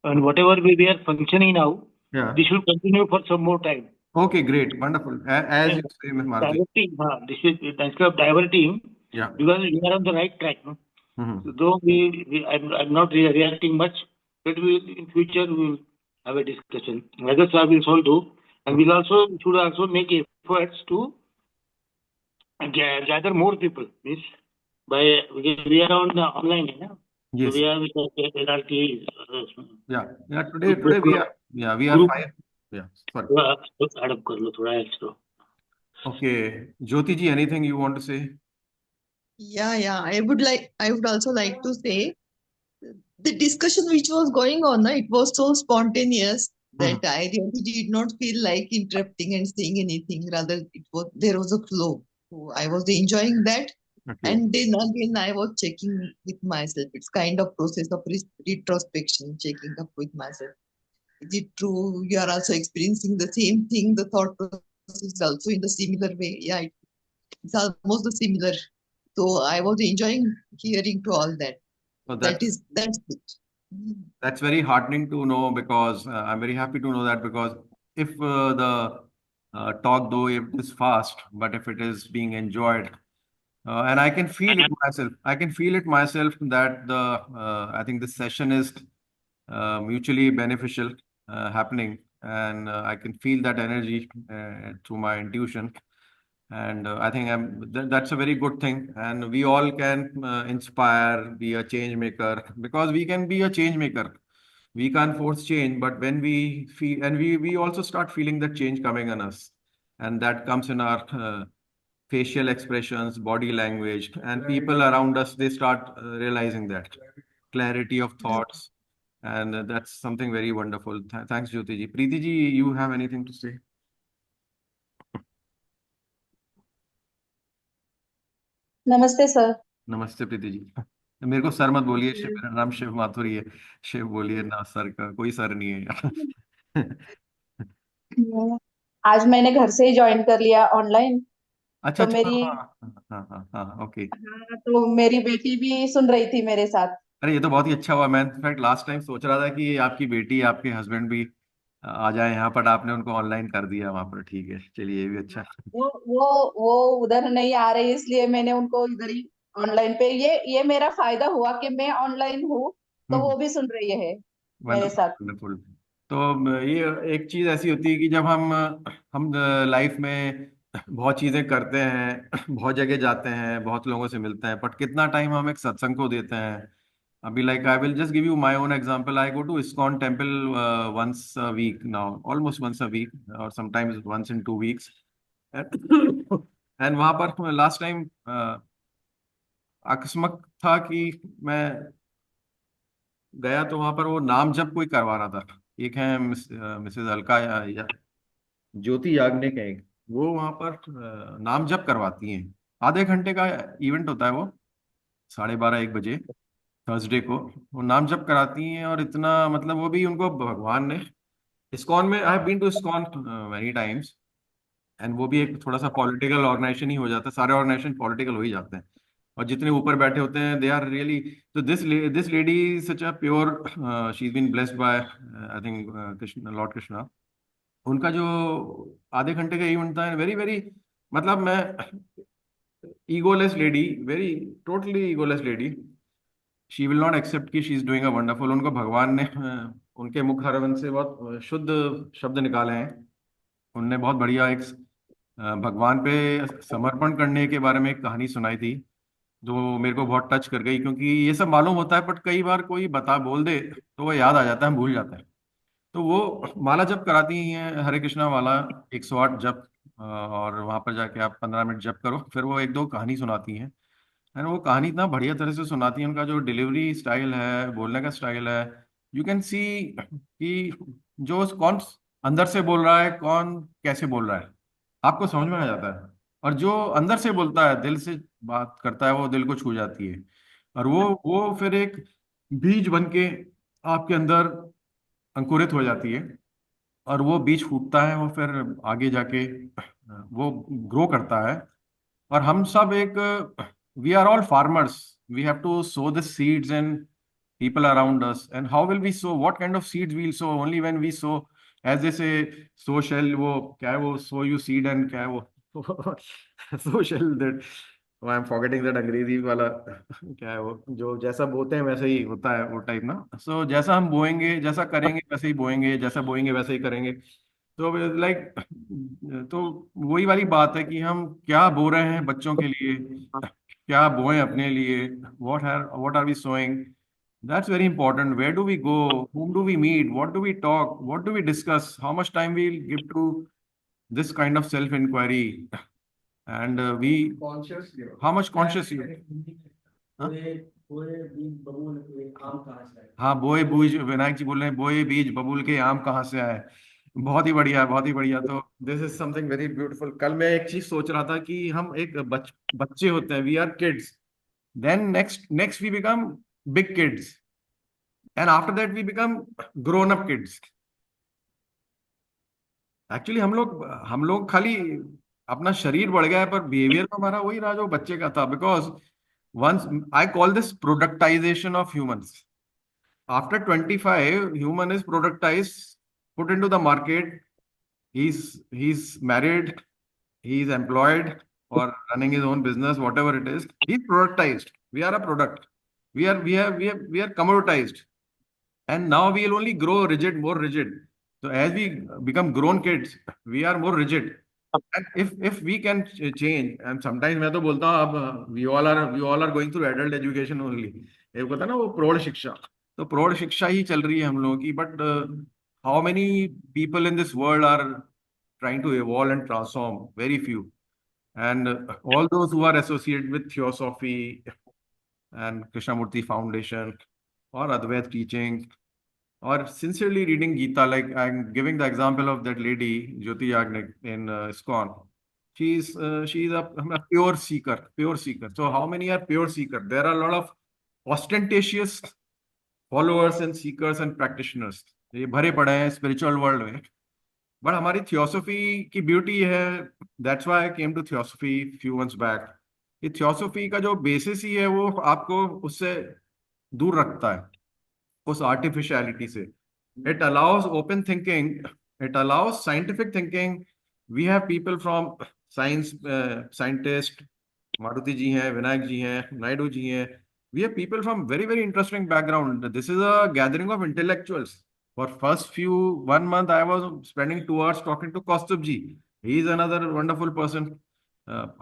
and whatever we are functioning now, Yeah. this should continue for some more time. Okay, great. Wonderful. As you say, Ms. Maruti. Diverting, this is instead of diverting, Yeah. because we are on the right track. No? Mhm. Though I'm not reacting much, but in future we will have a discussion. Others I will also do, and we'll should also make efforts to gather more people. Means because we are on online, so Yes. we are with LRT. Yeah. Today we are Group. 5. Yeah. Sorry. Add up kar lo thoda extra. Okay. Jyoti ji, anything you want to say? Yeah. I would also like to say the discussion which was going on, it was so spontaneous that I really did not feel like interrupting and saying anything. Rather, there was a flow. So I was enjoying that. Okay. And then again, I was checking with myself. It's kind of process of retrospection, checking up with myself. Is it true? You are also experiencing the same thing. The thought process is also in the similar way. Yeah, it's almost the similar. So I was enjoying hearing to all that. So That's it. that's very heartening to know, because I'm very happy to know that, because if the talk, though if it is fast, but if it is being enjoyed, and I can feel it myself. I can feel it myself that I think this session is mutually beneficial happening, and I can feel that energy through my intuition. And I think that's a very good thing. And we all can inspire, be a change maker, because we can be a change maker. We can't force change, but when we feel, and we also start feeling that change coming on us, and that comes in our facial expressions, body language, and people around us, they start realizing that clarity of thoughts. And that's something very wonderful. Thanks, Jyoti ji. Preeti ji, you have anything to say? नमस्ते sir. नमस्ते प्रीति जी। मेरे को sir मत बोलिए, मेरा नाम शिव माथुर ही है। शिव बोलिए ना, सर का कोई सर नहीं है यार। आज मैंने घर से ही ज्वाइन कर लिया ऑनलाइन, अच्छा तो अच्छा, मेरी हाँ, ओके। हाँ, तो मेरी बेटी भी सुन रही थी मेरे साथ। अरे ये तो बहुत ही अच्छा हुआ। मैं इनफैक्ट लास्ट टाइम सोच रहा था कि आपकी बेटी आपके हस्बैंड भी आ जाए यहाँ पर, आपने उनको ऑनलाइन कर दिया वहाँ पर। ठीक है, चलिए ये भी अच्छा। वो वो वो उधर नहीं आ रही, इसलिए मैंने उनको इधर ही ऑनलाइन पे, ये मेरा फायदा हुआ कि मैं ऑनलाइन हूँ, तो वो भी सुन रही है मेरे वंडरफुल साथ। वंडरफुल। तो ये एक चीज ऐसी होती है कि जब हम लाइफ में बहुत चीजें करते हैं, बहुत जगह जाते हैं, बहुत लोगों से मिलते हैं, बट कितना टाइम हम एक सत्संग को देते हैं। अभी like I will just give you my own example. I go to ISKCON temple once a week now, almost once a week, और sometimes once in 2 weeks. And वहां पर लास्ट टाइम अकस्मात था कि मैं गया, तो वहां पर वो नाम जप कोई करवा रहा था। एक है मिसेज अलका या ज्योति याग्निक है एक, वो वहां पर नाम जप करवाती हैं। आधे घंटे का इवेंट होता है वो, 12:30 1 बजे थर्सडे को। वो नाम जप कराती हैं, और इतना मतलब वो भी उनको भगवान ने, इस्कॉन में I have been to ISKCON many times, and वो भी एक थोड़ा सा पॉलिटिकल ऑर्गेनाइजेशन ही हो जाता है, सारे ऑर्गेनाइजेशन पॉलिटिकल हो ही जाते हैं, और जितने ऊपर बैठे होते हैं दे आर रियली। तो this lady such a pure, she is been blessed by I think Krishna, Lord Krishna. उनका जो आधे घंटे का इवेंट था, वेरी वेरी, मतलब मैं, egoless lady, very totally egoless lady. She will not accept कि she is doing a wonderful. उनको भगवान ने उनके मुख हरवन से बहुत शुद्ध शब्द निकाले हैं। उनने बहुत बढ़िया एक भगवान पे समर्पण करने के बारे में एक कहानी सुनाई थी, जो मेरे को बहुत टच कर गई, क्योंकि ये सब मालूम होता है बट कई बार कोई बता बोल दे तो वो याद आ जाता है, हम भूल जाते हैं। तो वो माला जप कराती हैं, हरे कृष्णा माला 108 जप, और वहां पर जाके आप 15 मिनट जप करो, फिर वो एक दो कहानी सुनाती हैं। एंड वो कहानी इतना बढ़िया तरह से सुनाती है, उनका जो डिलीवरी स्टाइल है, बोलने का स्टाइल है, यू कैन सी कि जो कौन अंदर से बोल रहा है, कौन कैसे बोल रहा है, आपको समझ में आ जाता है। और जो अंदर से बोलता है, दिल से बात करता है, वो दिल को छू जाती है। और वो फिर एक बीज बन के आपके अंदर अंकुरित हो जाती है, और वो बीज फूटता है, वो फिर आगे जाके वो ग्रो करता है। और हम सब एक, we are all farmers, we have to sow the seeds in people around us. And how will we sow? What kind of seeds we'll sow? Only when we sow, as they say, so shall, वो क्या है वो, sow you seed, and क्या है वो so shall that, oh, I'm forgetting that अंग्रेजी वाला क्या है वो, जो जैसा बोते हैं वैसा ही होता है, वो टाइप ना। सो जैसा हम बोएंगे, जैसा करेंगे वैसे ही बोएंगे, जैसा बोएंगे वैसे ही करेंगे। तो लाइक, तो वही वाली बात है कि हम क्या बो रहे हैं बच्चों के लिए, क्या बोएं अपने लिए, what are we sowing? That's very important. Where do we go? Whom do we meet? What do we talk? What do we discuss? How much time we'll give to this kind of self-inquiry? And we, Conscious here. how much conscious you? हाँ? कोई कोई बीज बबूल कोई आम कहाँ से आए? हाँ, बोए बीज, विनायक जी बोल रहे हैं, बोए बीज बबूल के आम कहाँ से आए। बहुत ही बढ़िया, बहुत ही बढ़िया। तो this is something very beautiful. कल मैं एक चीज सोच रहा था कि हम एक बच्चे होते हैं, we are kids, then next next we become big kids, and after that we become grown up kids. Actually हम लोग खाली अपना शरीर बढ़ गया है, पर बिहेवियर तो हमारा वही रहा जो बच्चे का था। Because once, I call this productization of humans. After 25 human is productize, put into the market, he's married, he's employed, or running his own business, whatever it is, he's productized. We are a product. We are commoditized. And now we'll only grow rigid, more rigid. So as we become grown kids, we are more rigid. And if we can change, and sometimes मैं तो बोलता हूँ, अब we all are going through adult education only. एक होता है ना वो प्रौढ़ शिक्षा, तो प्रौढ़ शिक्षा ही चल रही है हम लोगों की। But how many people in this world are trying to evolve and transform? Very few. And all those who are associated with theosophy and Krishnamurti Foundation or Advait teaching, or sincerely reading Gita, like I'm giving the example of that lady, Jyoti Yagnik in ISKCON. She's a pure seeker, pure seeker. So how many are pure seeker? There are a lot of ostentatious followers and seekers and practitioners. ये भरे पड़े हैं spiritual world में, but हमारी theosophy की beauty है, that's why I came to theosophy few months back. ये theosophy का जो बेसिस ही है वो आपको उससे दूर रखता है, उस आर्टिफिशियलिटी से। It allows open thinking, it allows scientific thinking. We have people from science, scientist Maruti ji हैं, विनायक जी हैं, नायडू जी हैं। We have people from very very interesting background. This is a gathering of intellectuals. For first few 1 month I was spending 2 hours talking to Kaustubh ji. He is another wonderful person,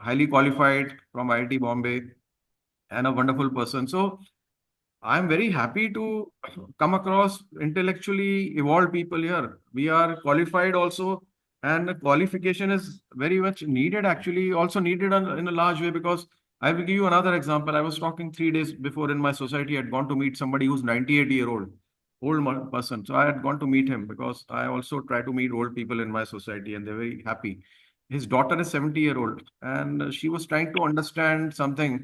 highly qualified from IIT Bombay, and a wonderful person. So I'm very happy to come across intellectually evolved people here. We are qualified also, and the qualification is very much needed, actually, also needed in a large way. Because I will give you another example. I was talking 3 days before in my society. I had gone to meet somebody who's 98-year-old, person. So I had gone to meet him because I also try to meet old people in my society, and they're very happy. His daughter is 70-year-old, and she was trying to understand something,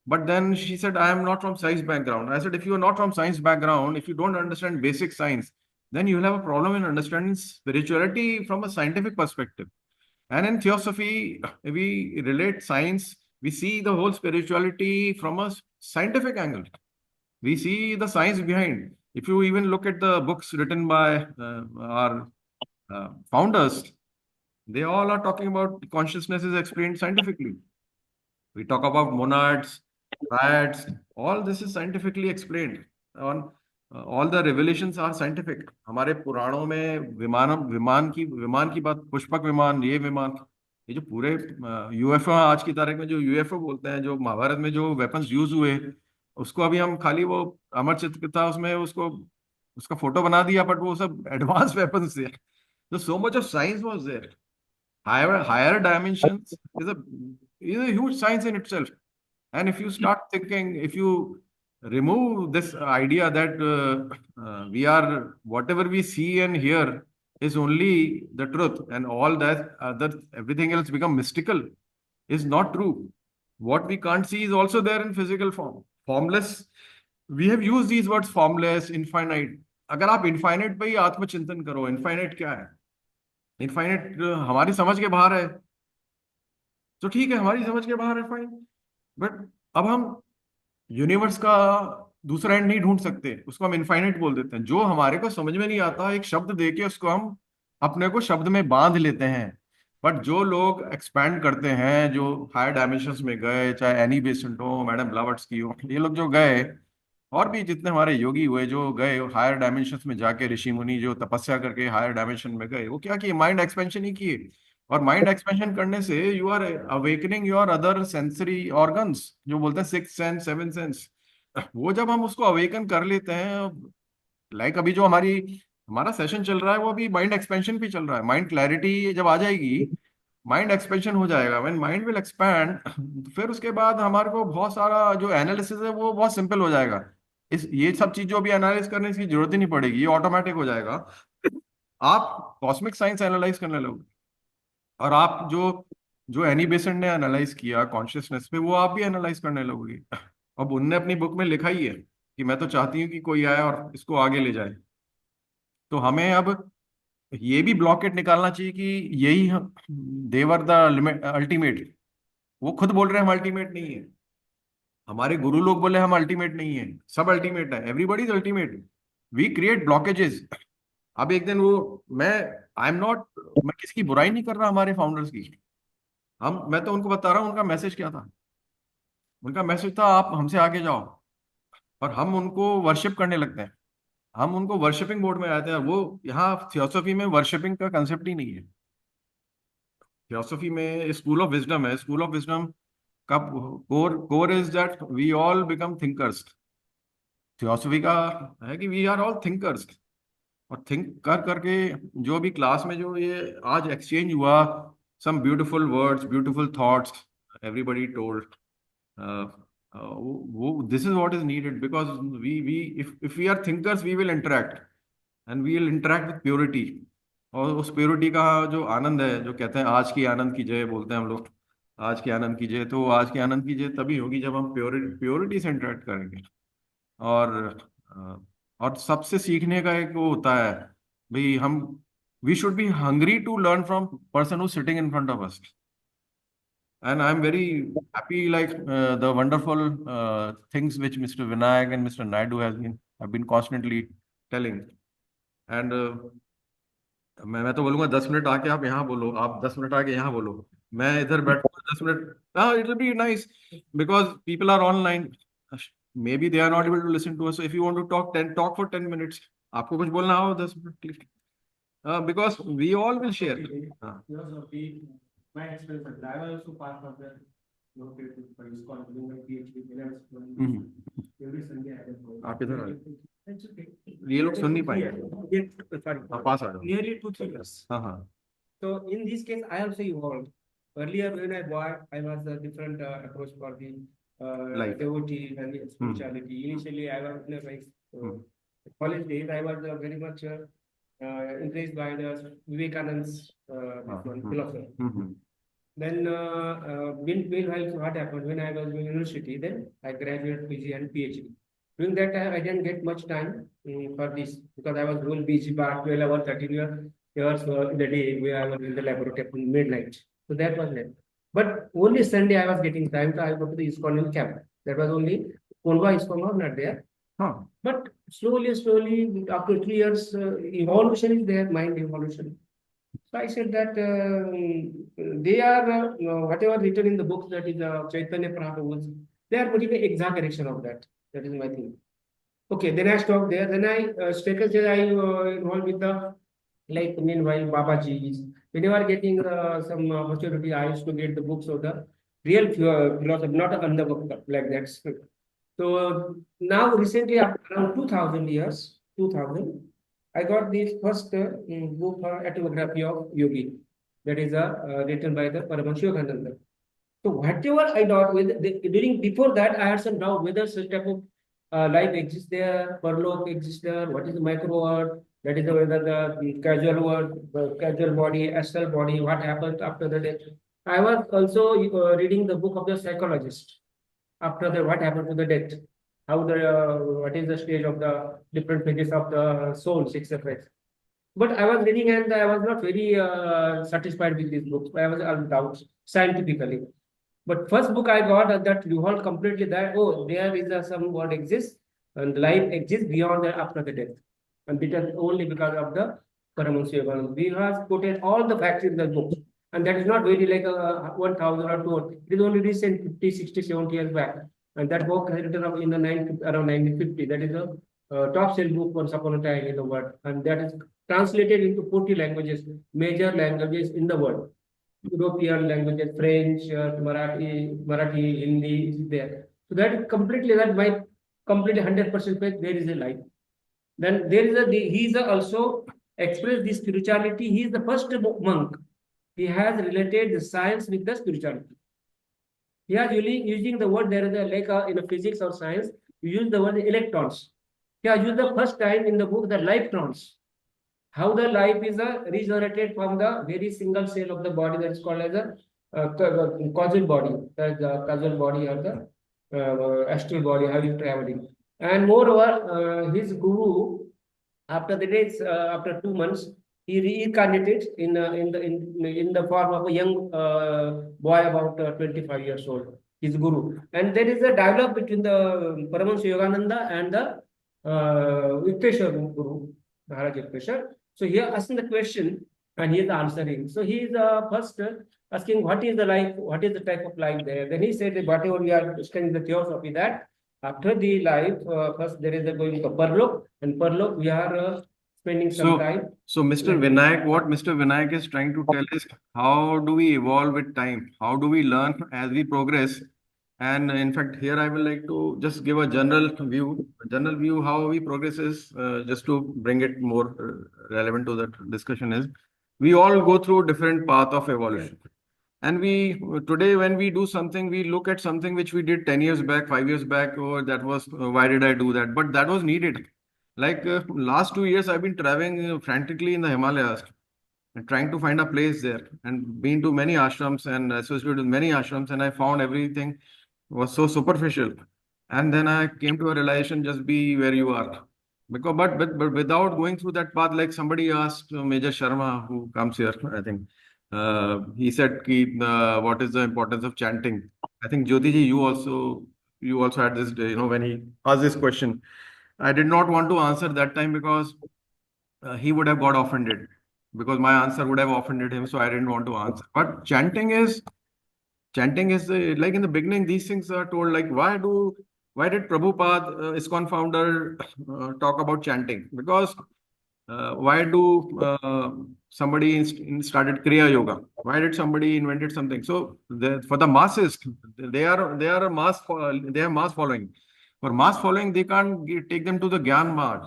but then she said, I am not from science background. I said, if you are not from science background, if you don't understand basic science, then you will have a problem in understanding spirituality from a scientific perspective. And in theosophy, we relate science, we see the whole spirituality from a scientific angle. We see the science behind. If you even look at the books written by our founders, they all are talking about consciousness is explained scientifically. We talk about monads, triads, all this is scientifically explained. On all the revelations are scientific. हमारे पुराणों में विमान की बात, पुष्पक विमान, ये विमान, ये जो पूरे यूएफओ आज की तारीख में जो यूएफओ बोलते हैं, जो महाभारत में जो वेपन्स यूज हुए, उसको अभी हम खाली वो अमर चित्र था उसमें उसको उसका फोटो बना दिया, बट वो सब एडवांस वेपन्स थे। तो so much of science was there. Higher dimensions is a huge science in itself. And if you start thinking, if you remove this idea that we are, whatever we see and hear is only the truth, and all that other everything else become mystical, is not true. What we can't see is also there in physical form. Formless. We have used these words formless, infinite. अगर आप infinite पे ही आत्मचिंतन करो, infinite क्या है? Infinite हमारी समझ के बाहर है, तो ठीक है, हमारी समझ के बाहर है, फाइन। बट अब हम यूनिवर्स का दूसरा एंड नहीं ढूंढ सकते, उसको हम इनफाइनाइट बोल देते हैं। जो हमारे को समझ में नहीं आता, एक शब्द देके उसको हम अपने को शब्द में बांध लेते हैं। बट जो लोग एक्सपैंड करते हैं, जो हायर डायमेंशंस में गए, चाहे एनी बेसेंट हो, मैडम ब्लावर्ट्स हो, ये लोग जो गए, और भी जितने हमारे योगी हुए जो गए हायर डायमेंशंस में जाके, ऋषि मुनि जो तपस्या करके हायर डायमेंशन में गए, वो क्या किए? माइंड एक्सपेंशन ही किए। और माइंड एक्सपेंशन करने से you are awakening your other sensory organs, जो बोलते हैं सिक्स सेंस, सेवन सेंस। वो जब हम उसको अवेकन कर लेते हैं, लाइक अभी जो हमारा सेशन चल रहा है, वो अभी माइंड एक्सपेंशन भी चल रहा है। माइंड क्लैरिटी जब आ जाएगी, माइंड एक्सपेंशन हो जाएगा। व्हेन माइंड विल एक्सपैंड, फिर उसके बाद हमारे को बहुत सारा जो एनालिसिस है वो बहुत सिंपल हो जाएगा। ये सब चीज जो भी एनालाइज करने की जरूरत ही नहीं पड़ेगी, ये ऑटोमेटिक हो जाएगा। आप कॉस्मिक साइंस एनालाइज करने लगोगे, और आप जो जो एनी बेसेंट ने एनालाइज किया कॉन्शियसनेस पे, वो आप भी एनालाइज करने लगोगे। अब उनने अपनी बुक में लिखा ही है कि मैं तो चाहती हूँ कि कोई आए और इसको आगे ले जाए। तो हमें अब ये भी ब्लॉकेट निकालना चाहिए कि यही देवर द अल्टीमेट। वो खुद बोल रहे हैं हम अल्टीमेट नहीं है, हमारे गुरु लोग बोले हम अल्टीमेट नहीं है, सब अल्टीमेट है, everybody is ultimate. We create blockages. अब एक दिन वो, मैं आई एम नॉट, मैं किसकी बुराई नहीं कर रहा हमारे फाउंडर्स की। मैं तो उनको बता रहा हूँ उनका मैसेज क्या था। उनका मैसेज था आप हमसे आगे जाओ, और हम उनको वर्शिप करने लगते हैं। हम उनको वर्शिपिंग मोड में आते हैं। वो यहाँ थियोसॉफी में वर्शिपिंग का कंसेप्ट ही नहीं है। थियोसॉफी में स्कूल ऑफ विजडम है। स्कूल ऑफ विजडम का core core is that we all become thinkers. Theosophy का है कि वी आर ऑल थिंकर्स। और थिंक कर करके जो भी क्लास में जो ये आज एक्सचेंज हुआ, some beautiful words, beautiful thoughts, everybody told, वो this is what is needed. Because we if we are thinkers, we will interact, and we will interact with purity. और उस प्योरिटी का जो आनंद है, जो कहते हैं आज की आनंद की जय, बोलते हैं हम लोग, आज के आनंद की जय। तो आज के आनंद की जय तभी होगी जब हम प्योरिटी से इंटरेक्ट करेंगे। और अ, और सबसे सीखने का एक वो होता है भाई, हम we should be hungry to learn from person who's sitting in front of us. And I'm very happy, like the wonderful things which Mr. Vinayak and Mr. Naidu have been constantly telling. And मैं तो बोलूंगा 10 minute आके आप यहाँ बोलो, आप 10 minute आके यहाँ बोलो, मैं इधर बैठूंगा 10 minute. It will be nice because people are online, maybe they are not able to listen to us. So if you want to talk for 10 minutes, आपको कुछ बोलना हो 10 minute, because we all will share. My experience, I was also part of the located for his PhD when I was every Sunday I would go. आप इधर आए, That's okay. ये लोग सुन नहीं पाएंगे. Sorry, पास आ जाओ. nearly 2-3 years. हाँ. So in this case, I also evolved. Earlier, when I was, a different approach for the Life. devotee and the spirituality. Initially, I was in my college days. I was very much impressed by the Vivekananda's philosophy. Then, meanwhile, what happened when I was in university? Then I graduated PG and PhD. During that time, I didn't get much time for this because I was really busy for 12 hours, 13 hours in the day where I was in the laboratory at midnight. So that was it. But only Sunday I was getting time, so I go to the ISKCON in camp. That was only Konva ISKCON was not there. But slowly, after 3 years, evolution is there, mind evolution. So I said that they are, whatever written in the books, that is Chaitanya Prabhu's, they are putting an exaggeration of that. That is my thing. Okay, then I stopped there. Then I involved with the, like, meanwhile, Babaji's. Whenever getting some opportunity, I used to get the books of the real philosophy, not on the book like that. So now recently, after around 2000, I got the first book, Autobiography of Yogi, that is written by the Paramahansa Yogananda. So whatever I doubt with before that, I had some doubt whether such type of life exists there, Parlok exists there, what is the micro world, that is whether the casual world, the casual body, astral body, what happens after the death. I was also reading the book of the psychologist after the what happened to the death, how the what is the stage of the different phases of the souls, etc. But I was reading and I was not very satisfied with these books. I was on doubts scientifically. But first book I got that you hold completely that, oh, there is some world exists and life exists beyond and after the death. And it is only because of the Paramahansa Yogananda. We have quoted all the facts in the book. And that is not very like 1,000 or 200. It is only recent 50, 60, 70 years back. And that book was written in the around 1950. That is a top sell book once upon a time in the world. And that is translated into 40 languages, major languages in the world. European languages, French, Marathi, Hindi is there. So that is completely, that by completely 100% faith, there is a life. Then there is he is also expressed this spirituality. He is the first monk. He has related the science with the spirituality. He is using the word, there is a like in a physics or science, you use the word electrons. He has used the first time in the book the lifetrons. How the life is regenerated from the very single cell of the body that is called as a causal body, the causal body or the astral body, how you traveling. And moreover, his guru, after the days, after 2 months, he reincarnated in the form of a young boy about 25 years old, his guru. And there is a dialogue between the Paramahansa Yogananda and the Yukteswar guru, Maharaj Yukteswar. So he is asking the question and he is answering. So he is first asking what is the life, what is the type of life there. Then he said whatever we are studying the theosophy that after the life, first there is going to Parlok, and Parlok we are spending some time. So Mr. Vinayak, what Mr. Vinayak is trying to tell is how do we evolve with time? How do we learn as we progress? And in fact, here I would like to just give a general view how we progress is just to bring it more relevant to the discussion is we all go through different path of evolution. And we today when we do something, we look at something which we did 10 years back, 5 years back, or that was why did I do that? But that was needed. Like last 2 years, I've been traveling frantically in the Himalayas and trying to find a place there and been to many ashrams and associated with many ashrams, and I found everything was so superficial. And then I came to a realization, just be where you are. but without going through that path, like somebody asked Major Sharma, who comes here, I think, he said, ki, what is the importance of chanting? I think Jyoti ji, you also had this, when he asked this question, I did not want to answer that time because he would have got offended because my answer would have offended him, so I didn't want to answer. But chanting is like in the beginning, these things are told, like why did Prabhupada, ISKCON founder, talk about chanting? Because why do somebody started Kriya Yoga? Why did somebody invented something? So for the masses, they are a they have mass following. For mass following, they can't take them to the Gyan Marg.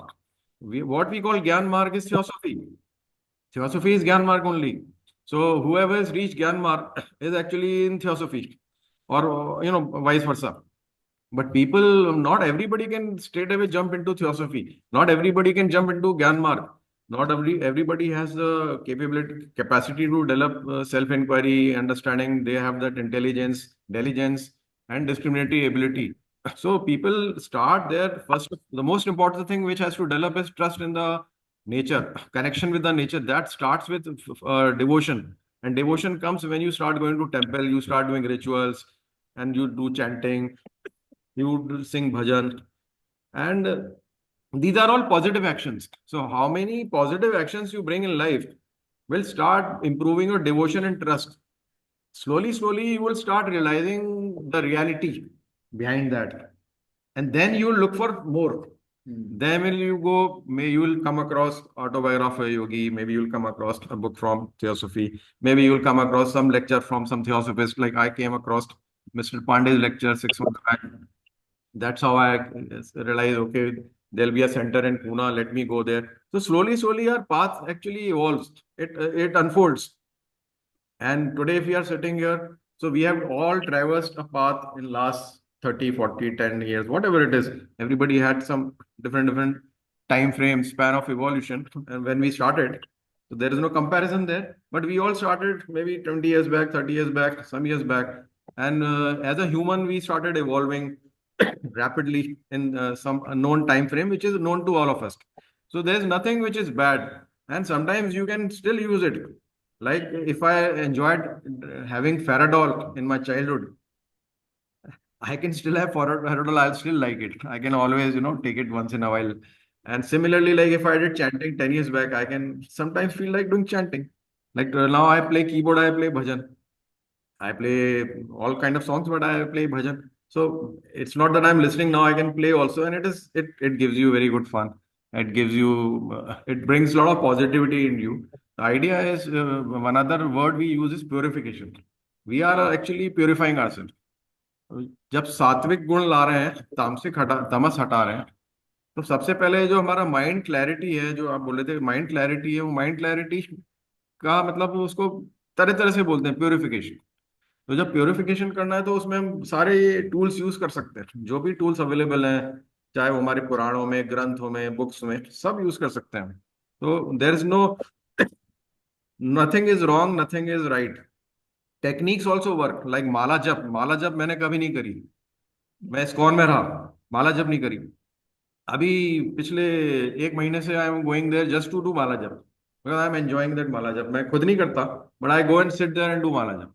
What we call Gyan Marg is theosophy. Theosophy is Gyan Marg only. So whoever has reached Gyan Marg is actually in theosophy, or vice versa. But people, not everybody can straight away jump into theosophy. Not everybody can jump into Gyan Marg. Not everybody has the capacity to develop self-inquiry, understanding. They have that intelligence, diligence, and discriminatory ability. So people start there first. The most important thing which has to develop is trust in the nature, connection with the nature. That starts with devotion. And devotion comes when you start going to temple, you start doing rituals, and you do chanting, you would sing bhajan, and these are all positive actions. So how many positive actions you bring in life will start improving your devotion and trust. Slowly you will start realizing the reality behind that, and then you will look for more. Then will you go, you will come across autobiography of a yogi, maybe you'll come across a book from theosophy, maybe you'll come across some lecture from some theosophist, like I came across Mr. Pandey's lecture 6 months back. That's how I realized, okay, there'll be a center in Pune. Let me go there. So slowly, our path actually evolves. It unfolds. And today, if we are sitting here, so we have all traversed a path in last 30, 40, 10 years, whatever it is. Everybody had some different time frame, span of evolution. And when we started, so there is no comparison there. But we all started maybe 20 years back, 30 years back, some years back. And as a human, we started evolving rapidly in some unknown time frame, which is known to all of us. So there's nothing which is bad, and sometimes you can still use it. Like if I enjoyed having Faradol in my childhood, I can still have Faradol. I'll still like it. I can always, take it once in a while. And similarly, like if I did chanting 10 years back, I can sometimes feel like doing chanting. Like now I play keyboard, I play bhajan. I play all kind of songs, but I play bhajan. So it's not that I'm listening now. I can play also, and it gives you very good fun. It gives you it brings a lot of positivity in you. The idea is one other word we use is purification. We are actually purifying ourselves. जब सात्विक गुण ला रहे हैं, तमस हटा रहे हैं, तो सबसे पहले जो हमारा माइंड क्लैरिटी है, जो आप बोले थे माइंड क्लैरिटी है, वो माइंड क्लैरिटी का मतलब उसको तरह तरह से बोलते हैं प्योरिफिकेशन. तो जब प्योरिफिकेशन करना है तो उसमें हम सारे टूल्स यूज कर सकते हैं, जो भी टूल्स अवेलेबल हैं, चाहे वो हमारे पुराणों में, ग्रंथों में, बुक्स में, सब यूज कर सकते हैं. तो there is no nothing is wrong, nothing is right. Techniques also work. Like mala jap मैंने कभी नहीं करी. मैं इस्कॉन में रहा, माला जप नहीं करी. अभी पिछले 1 महीने से I am going there just to do mala jap, because I am enjoying that mala jap. मैं खुद नहीं करता, but I go and sit there and do mala jap.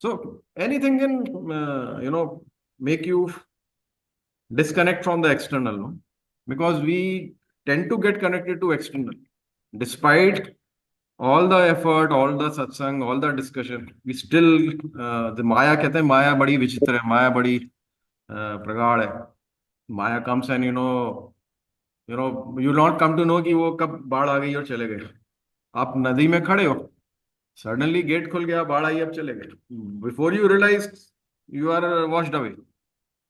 So anything can, make you disconnect from the external, no? Because we tend to get connected to external. Despite all the effort, all the satsang, all the discussion, we still, the Maya कहते हैं, Maya बड़ी विचित्र है, Maya बड़ी प्रगाढ़ है. Maya comes and you not come to know कि वो कब बाढ़ आ गई और चले गए. आप नदी में खड़े हो, सडनली गेट खुल गया, बाढ़ आई, अब चले गए. Before you realise you are washed away.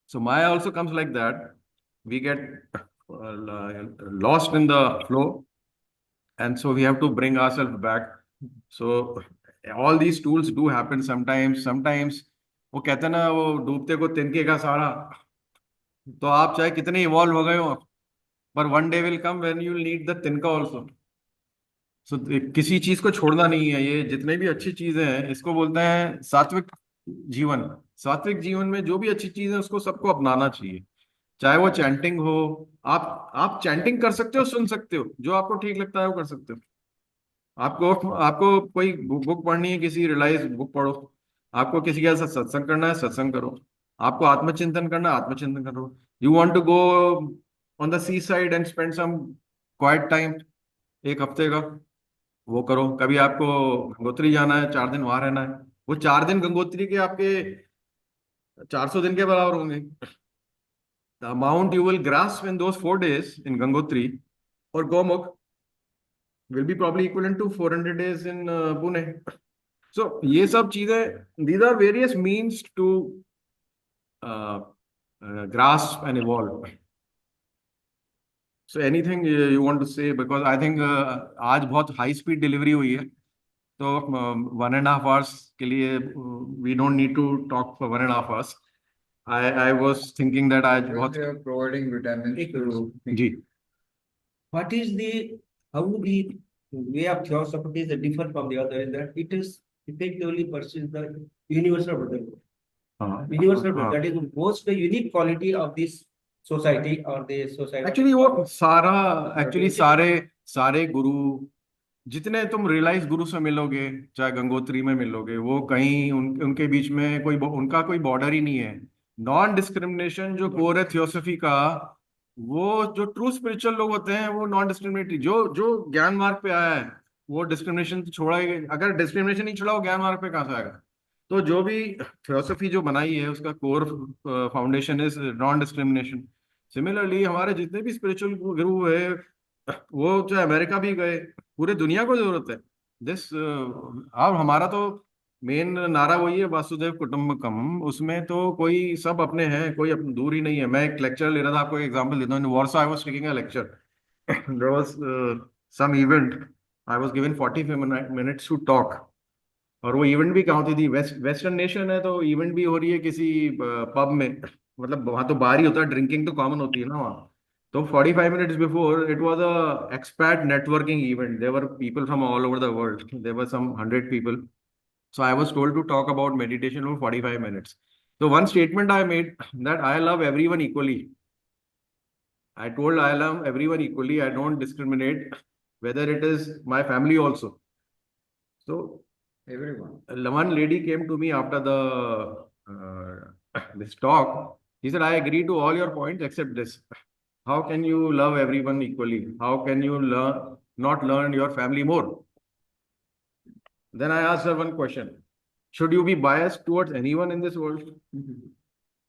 So maya also comes like that. We get lost in the flow, and so we have to bring ourself back. So all these tools do happen sometimes. वो कहते हैं ना, वो डूबते को तिनके का सहारा. तो आप चाहे कितने इवॉल्व हो गए हो, पर one day will come when you will need the तिनका ऑल्सो. सो किसी चीज को छोड़ना नहीं है. ये जितने भी अच्छी चीजें हैं, इसको बोलते हैं सात्विक जीवन. सात्विक जीवन में जो भी अच्छी चीज है, उसको सबको अपनाना चाहिए. चाहे वो चैंटिंग हो। आप चैंटिंग कर सकते हो, सुन सकते हो, जो आपको ठीक लगता है वो कर सकते हो। आपको आपको कोई बुक पढ़नी है, किसी रिलाइज बुक पढ़ो। आपको किसी के साथ सत्संग करना है, सत्संग करो। आपको आत्मचिंतन करना है, आत्मचिंतन करो। You want to go on the seaside and spend some quiet time, एक हफ्ते का, वो करो। कभी आपको गंगोत्री जाना है, 4 दिन वहां रहना है, वो 4 दिन गंगोत्री के आपके 400 दिन के बराबर होंगे। The amount you will grasp in those 4 days in Gangotri or Gomukh will be probably equivalent to 400 days in Pune. So ये सब चीजें, these are various means to uh, grasp and evolve. So anything you want to say, because I think आज बहुत high speed delivery हुई है, तो 1.5 hours के लिए we don't need to talk for 1.5 hours. I was thinking that आज बहुत They are providing vitamins to जी What is how the way of theosophy is different from the other is that it is effectively pursues the universal brotherhood. हाँ Universal हाँ। brotherhood, that is most the unique quality of this society or the society. Actually वो सारा, actually सारे सारे गुरु, जितने तुम realise गुरु से मिलोगे, चाहे गंगोत्री में मिलोगे, वो कहीं उनके बीच में कोई उनका कोई बॉर्डर ही नहीं है। नॉन डिस्क्रिमिनेशन जो कोर है थियोसफी का, वो जो ट्रू स्पिरिचुअल लोग होते हैं वो नॉन डिस्क्रिमिनेटरी, जो जो ज्ञान मार्ग पे आया है वो डिस्क्रिमिनेशन तो छोड़ा ही। अगर डिस्क्रिमिनेशन नहीं छोड़ा, वो ज्ञान मार्ग पे कहाँ से आएगा? तो जो भी थियोसफी जो बनाई है, उसका core foundation is non discrimination. Similarly हमारे जितने भी स्पिरिचुअल गुरु है, वो चाहे अमेरिका भी गए, पूरे दुनिया को जरूरत है दिस। और हमारा तो मेन नारा वही है, वासुदेव कुटुंबकम। उसमें तो कोई सब अपने हैं, कोई दूर ही नहीं है। मैं एक लेक्चर ले रहा था, आपको एक एग्जांपल देता हूँ। In Warsaw I was taking a lecture, there was some event, I was given 45 minutes to talk. और वो इवेंट भी कहाँ होती थी, वेस्टर्न नेशन है, तो इवेंट भी हो रही है किसी पब में। मतलब वहां तो बार ही होता है, ड्रिंकिंग तो कॉमन होती है ना वहाँ। तो 45 minutes before, it was a expat networking event. There were people from all over the world, there were some 100 people. So I was told to talk about meditation for 45 minutes. So one statement I made, that I love everyone equally. I told I love everyone equally. I don't discriminate, whether it is my family also. So everyone. one lady came to me after the this talk. He said, I agree to all your points except this. How can you love everyone equally? How can you not learn your family more? Then I asked her one question. Should you be biased towards anyone in this world?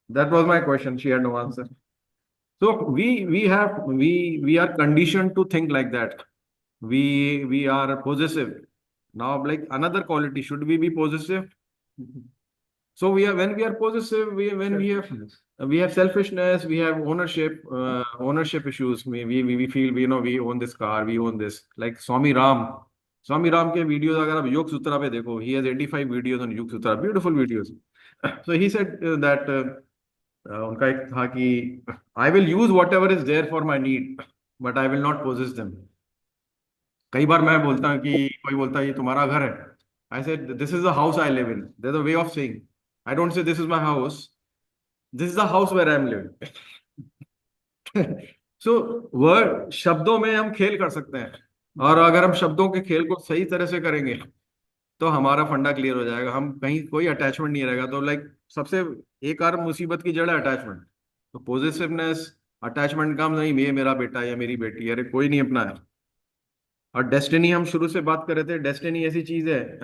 That was my question. She had no answer. So we are conditioned to think like that. We are possessive. Now, like another quality, should we be possessive? So when we are possessive, we have selfishness, we have ownership issues. We feel we own this car, we own this. Like Swami Ram के videos अगर आप योग सूत्रा पे देखो, he has 85 videos on योग सूत्रा, beautiful videos. So he said that उनका एक था कि I will use whatever is there for my need, but I will not possess them. कई बार मैं बोलता हूँ कि कोई बोलता है ये तुम्हारा घर है, I said this is the house I live in. There's a way of saying. I don't say this is my house. This is the house where I am living. So word शब्दों में हम खेल कर सकते हैं, और अगर हम शब्दों के खेल को सही तरह से करेंगे तो हमारा फंडा क्लियर हो जाएगा। हम कहीं कोई अटैचमेंट नहीं रहेगा। तो लाइक सबसे एक और मुसीबत की जड़ है अटैचमेंट। तो पॉजिटिवनेस, अटैचमेंट काम नहीं, ये मेरा बेटा या मेरी बेटी, अरे कोई नहीं अपना है। और डेस्टिनी, हम शुरू से बात कर रहे थे, डेस्टिनी ऐसी चीज है,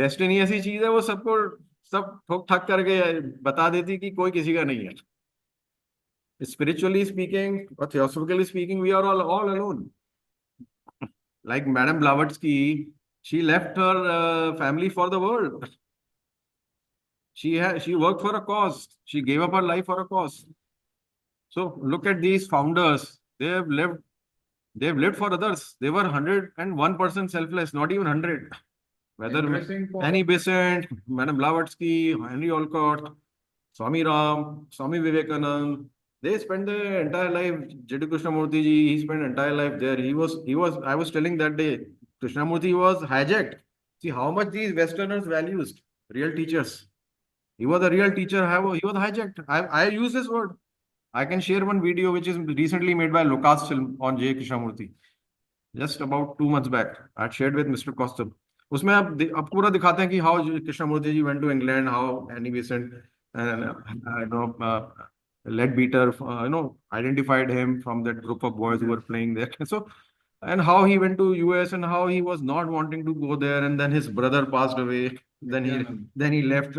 डेस्टिनी ऐसी चीज है, वो सबको सब ठोक ठाक करके बता देती कि कोई किसी का नहीं है। Spiritually speaking or theosophically speaking, we are all alone. Like Madam Blavatsky, she left her family for the world. She worked for a cause. She gave up her life for a cause. So look at these founders. They've lived for others. They were 101% selfless, not even 100. Whether Annie Besant, Madam Blavatsky, Henry Olcott, Swami Ram, Swami Vivekanand, they spent their entire life. Jiddu Krishnamurti ji, he spent entire life there. I was telling that day, Krishnamurti was hijacked. See how much these Westerners values real teachers. He was a real teacher. He was hijacked. I use this word. I can share one video which is recently made by Lucas Film on J. Krishnamurthy. Just about 2 months back. I shared with Mr. Kaustubh. उसमें अब पूरा दिखाते हैं कि how Krishnamurti ji went to England, how Annie Besant and Leadbeater, identified him from that group of boys who were playing there. So, and how he went to US and how he was not wanting to go there, and then his brother passed away. Then he left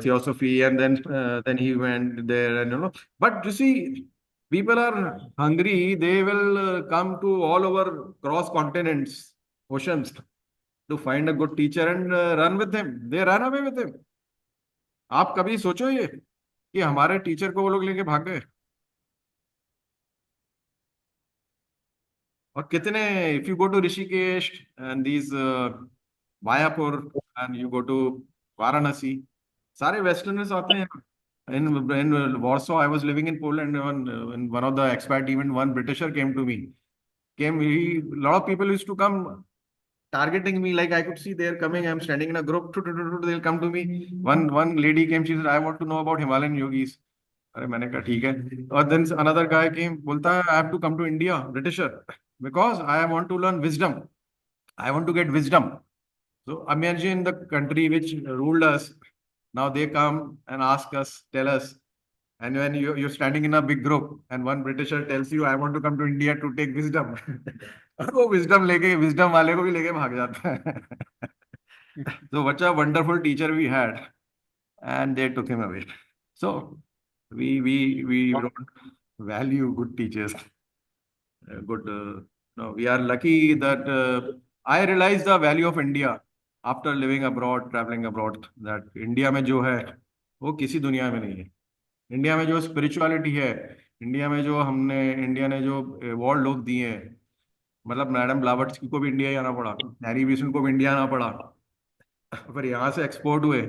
Theosophy, and then he went there, and. But you see, people are hungry. They will come to all over cross continents, oceans, to find a good teacher and run with him. They run away with him. आप कभी सोचो ये कि हमारे teacher को वो लोग लेके भाग गए. और कितने, if you go to Rishikesh and these Mayapur and you go to Varanasi, सारे westerners आते हैं. In Warsaw, I was living in Poland. In one of the expat event, one Britisher came to me. A lot of people used to come targeting me, like I could see they're coming. I'm standing in a group. They'll come to me. One lady came. She said, "I want to know about Himalayan yogis." अरे मैंने कहा ठीक है. और then another guy came. बोलता है, "I have to come to India, Britisher, because I want to learn wisdom. I want to get wisdom." So imagine the country which ruled us. Now they come and ask us, tell us. And when you're standing in a big group and one Britisher tells you, "I want to come to India to take wisdom," वो wisdom लेके wisdom वाले को भी लेके भाग जाता है. So what a wonderful teacher we had, and they took him away. So we don't value good teachers. No, we are lucky that I realized the value of India after living abroad, traveling abroad. That India में जो है वो किसी दुनिया में नहीं है. India में जो स्पिरिचुअलिटी है, इंडिया ने जो अवार्ड लोग दिए हैं, मतलब मैडम ब्लावत्स्की को भी इंडिया ही आना पड़ा, हैरी विल्सन को भी इंडिया आना पड़ा, पर यहाँ से एक्सपोर्ट हुए.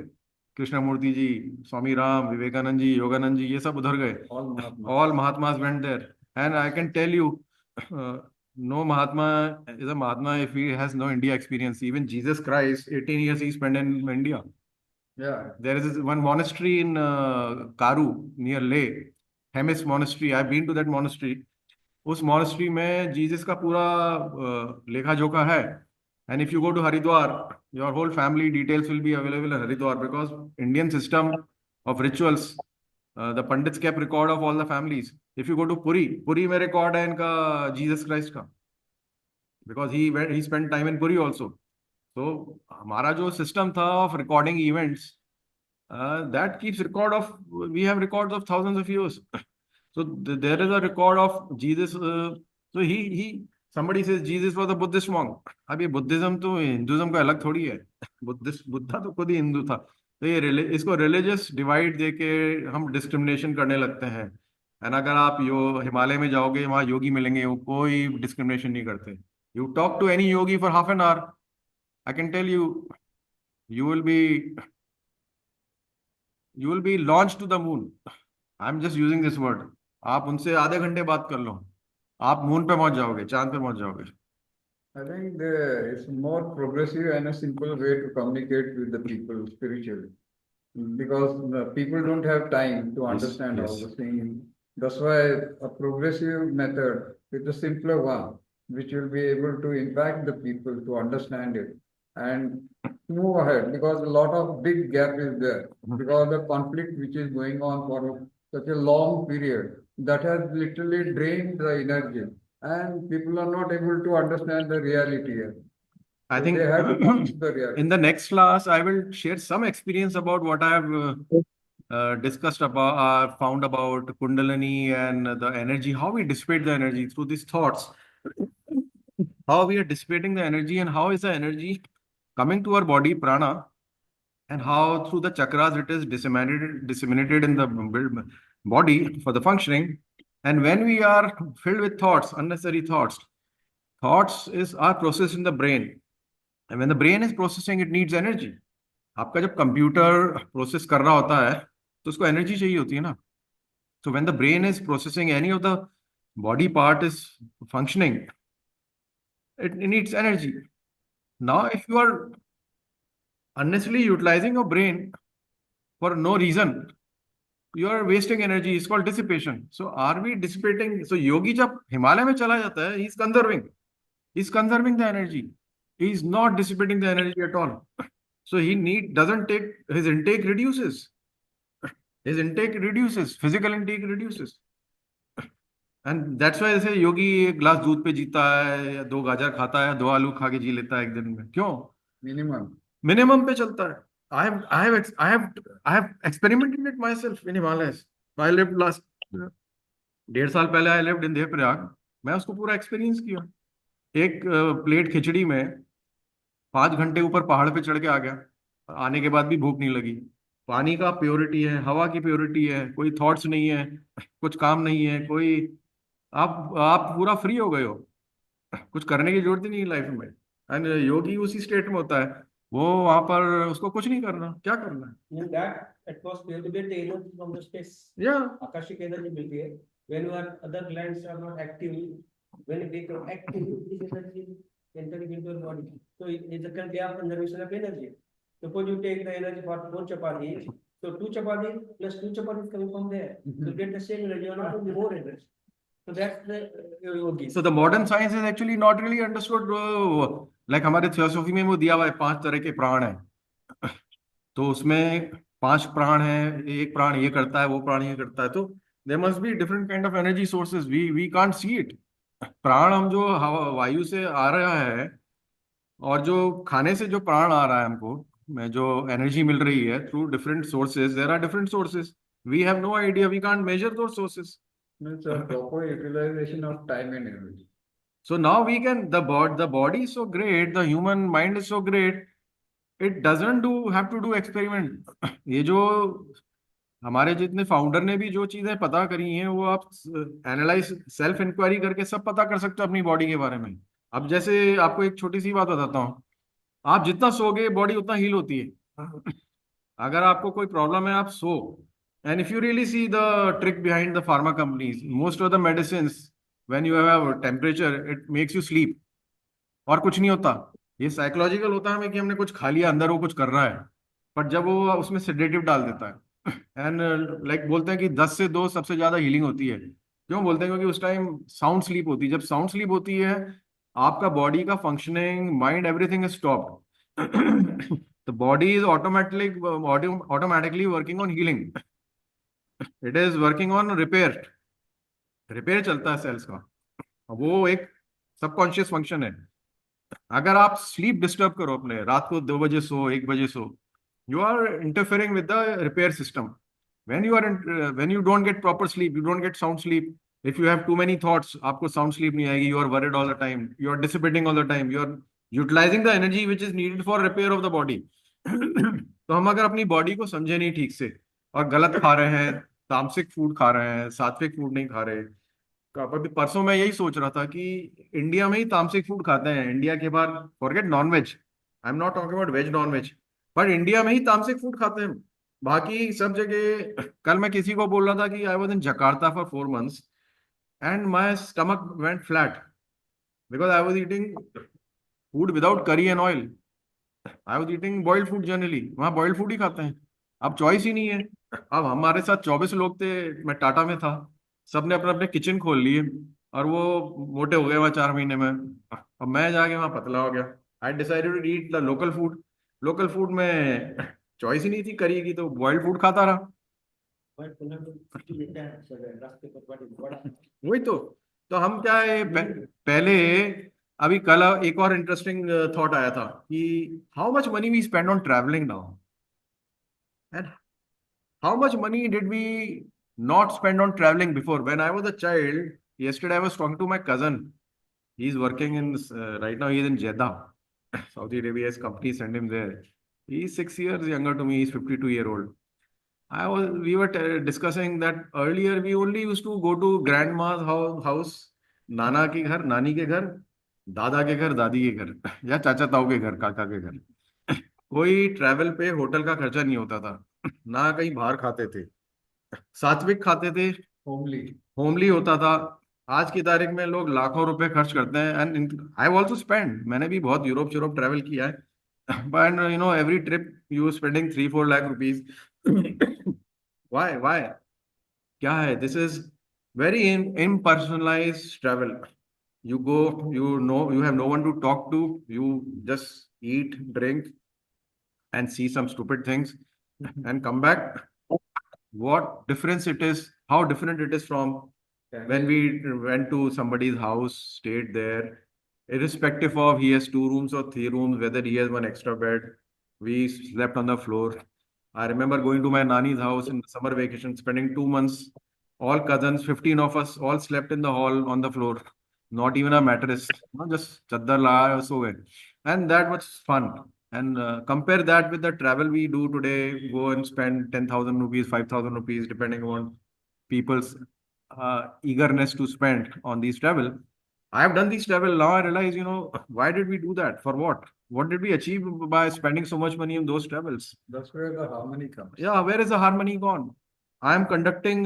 कृष्णमूर्ति जी, स्वामी राम, विवेकानंद जी, योगानंद जी, ये सब उधर गए. All Mahatmas went there. And I can tell you, no Mahatma is a Mahatma if he has no India experience. Even Jesus Christ, 18 years he spent in India. Yeah. There is one monastery in Karu near Leh, Hemis Monastery. I've been to that monastery. उस monastery में Jesus का पूरा लेखा जोखा है. And if you go to Haridwar, your whole family details will be available in Haridwar, because Indian system of rituals, the Pandits kept record of all the families. If you go to Puri में record है इनका Jesus Christ का, because he spent time in Puri also. So हमारा जो system था of recording events, that keeps record of, we have records of thousands of years. So there is a record of Jesus. So somebody says Jesus was a Buddhist monk. अब ये Buddhism तो Hinduism का अलग थोड़ी है. बुद्धा तो खुद ही हिंदू था. तो ये इसको रिलीजियस डिवाइड देके हम डिस्क्रिमिनेशन करने लगते हैं. एंड अगर आप हिमालय में जाओगे, वहाँ योगी मिलेंगे, वो कोई डिस्क्रिमिनेशन नहीं करते. You talk to any yogi for half an hour, I can tell you will be launched to the moon. I'm just using this word. आप उनसे आधे घंटे बात कर लो, आप मून पे पहुंच जाओगे, चांद पे पहुंच जाओगे. I think it's more progressive and a simple way to communicate with the people spiritually, because the people don't have time to understand all the things. That's why a progressive method is a simpler one, which will be able to impact the people to understand it and move ahead, because a lot of big gap is there, because the conflict which is going on for such a long period, that has literally drained the energy, and people are not able to understand the reality here. I So think they have to come to the reality. in the next class, I will share some experience about what I have discussed about, found about Kundalini and the energy, how we dissipate the energy through these thoughts, how we are dissipating the energy, and how is the energy coming to our body, prana, and how through the chakras it is disseminated in the body for the functioning. And when we are filled with thoughts, unnecessary thoughts are processed in the brain. And when the brain is processing, it needs energy. आपका जब computer process कर रहा होता है तो उसको energy चाहिए होती है ना. So when the brain is processing, any of the body part is functioning, it needs energy. Now if you are unnecessarily utilizing your brain, for no reason, you are wasting energy. It's called dissipation. So are we dissipating? So yogi जब हिमालय में चला जाता है, he's conserving the energy. He's not dissipating the energy at all. So doesn't take, his intake reduces. Physical intake reduces. And that's why ऐसे योगी एक glass दूध पे जीता है, या 2 गाजर खाता है, 2 आलू खा के जी लेता है एक दिन में. क्यों? मिनिमम पे चलता है. I have experimented it myself in Himalayas. I lived last 1.5 साल पहले I lived in देवप्रयाग. मैं उसको पूरा एक्सपीरियंस किया. एक प्लेट खिचड़ी में 5 घंटे ऊपर पहाड़ पे चढ़ के आ गया. आने के बाद भी भूख नहीं लगी. पानी का प्योरिटी है, हवा की प्योरिटी है, कोई थॉट्स नहीं है, कुछ काम नहीं है, कोई आप पूरा फ्री हो गए हो. कुछ करने की जरूरत ही नहीं है लाइफ में. एंड योगी उसी स्टेट में होता है. वो वहां पर उसको कुछ नहीं करना. क्या करना है? In that atmosphere, you get the energy from the space. Yeah. Akashic energy will be there. When your other glands are not active, when it become active, this energy entering into your body. So it's a kind of conservation of energy. Suppose you take the energy for 4 chapatis, so 2 chapatis plus 2 chapatis coming from there. You get the same energy or not only more energy. So that's the yogi. So the modern science is actually not really understood. Like हमारे theosophy में वो दिया हुआ है 5 तरह के प्राण है. तो उसमें 5 प्राण है. एक प्राण ये करता है, वो प्राण ये करता है. तो there must be different kind of energy sources. We can't see it. प्राण हम जो वायु से आ रहा है, और जो खाने से जो प्राण आ रहा है हमको, में जो एनर्जी मिल रही है through different sources, there are different sources. We have no idea, we can't measure those sources. It's a proper utilization of time and energy. So now we can, the body is so great, the human mind is so great, it doesn't have to do experiment. ये जो हमारे जितने founder ने भी जो चीजें पता करी हैं, वो आप एनालाइज, सेल्फ इंक्वायरी करके सब पता कर सकते हो अपनी बॉडी के बारे में. अब जैसे आपको एक छोटी सी बात बताता हूँ. आप जितना सोगे बॉडी उतना हील होती है. अगर आपको कोई प्रॉब्लम है, आप सो. And if you really see the trick behind the pharma companies, most of the medicine, when you have temperature, it makes you sleep. और कुछ नहीं होता. ये साइकोलॉजिकल होता है हमें कि हमने कुछ खा लिया, अंदर वो कुछ कर रहा है. बट जब वो उसमें सेडेटिव डाल देता है, एंड लाइक बोलते हैं कि 10 से 2 सबसे ज्यादा हीलिंग होती है. क्यों बोलते हैं? क्योंकि उस टाइम साउंड स्लीप होती है. जब साउंड स्लीप होती है, आपका बॉडी का functioning, mind, everything is stopped. The body is automatically working on healing. It is working on repair चलता है सेल्स का. वो एक सबकॉन्शियस फंक्शन है. अगर आप स्लीप डिस्टर्ब करो अपने, रात को 2 बजे सो, 1 बजे सो, you are interfering with the repair system. When you don't get proper sleep, you don't get sound sleep. If you have too many thoughts, आपको sound sleep नहीं आएगी. You are worried all the time. You are dissipating all the time. You are utilizing the energy which is needed for repair of the body. तो हम अगर अपनी body को समझे नहीं ठीक से, और गलत खा रहे हैं, तामसिक फूड खा रहे हैं, सात्विक फूड नहीं खा रहे. अभी परसों मैं यही सोच रहा था कि इंडिया में ही तामसिक फूड खाते हैं. इंडिया के बाहर forget non veg, I am not talking about veg non veg, but India में ही तामसिक फूड खाते हैं. बाकी सब जगह. कल मैं किसी को बोल रहा था कि I was in Jakarta for 4 months and my stomach went flat because I was eating food without curry and oil. I was eating boiled food generally. वहाँ boiled food ही खाते हैं. अब चॉइस ही नहीं है. अब हमारे साथ 24 लोग थे, मैं टाटा में था, सबने अपने अपने किचन खोल लिए, और वो मोटे हो गए वहाँ 4 महीने में. अब मैं जाके वहाँ पतला हो गया. I decided to eat the local food. Local food में चॉइस ही नहीं थी करी की, तो बॉइल्ड फूड खाता रहा. वही तो हम क्या है, पहले, अभी कल एक और इंटरेस्टिंग थॉट आया था कि how much money we spend on travelling now, and how much money did we not spend on traveling before. When I was a child, yesterday I was talking to my cousin. He's working in right now he is in Jeddah, Saudi Arabia's company sent him there. He's 6 years younger to me. He's 52-year-old. We were discussing that earlier we only used to go to grandma's house, नाना के घर, नानी के घर, दादा के घर, दादी के घर, या चाचा ताऊ के घर, काका के घर. कोई ट्रैवल पे होटल का खर्चा नहीं होता था, ना कहीं बाहर खाते थे, सात्विक खाते थे, होमली होता था. आज की तारीख में लोग लाखों रुपए खर्च करते हैं. एंड आई ऑल्सो स्पेंड, मैंने भी बहुत यूरोप ट्रैवल किया है. But you know every trip you spending 3-4 lakh rupees. Why? क्या है? This is very impersonalized travel. You go, you have no one to talk to. You just eat, drink, and see some stupid things, and come back. What difference it is? How different it is from when we went to somebody's house, stayed there, irrespective of he has 2 rooms or 3 rooms, whether he has one extra bed, we slept on the floor. I remember going to my nani's house in summer vacation, spending 2 months. All cousins, 15 of us, all slept in the hall on the floor. Not even a mattress, just chaddar laya so well. And that was fun. And compare that with the travel we do today, go and spend 10,000 rupees, 5,000 rupees, depending on people's eagerness to spend on these travel. I have done these travel. Now I realize, why did we do that? For what? What did we achieve by spending so much money on those travels? That's where the harmony comes. Yeah, where is the harmony gone? I am conducting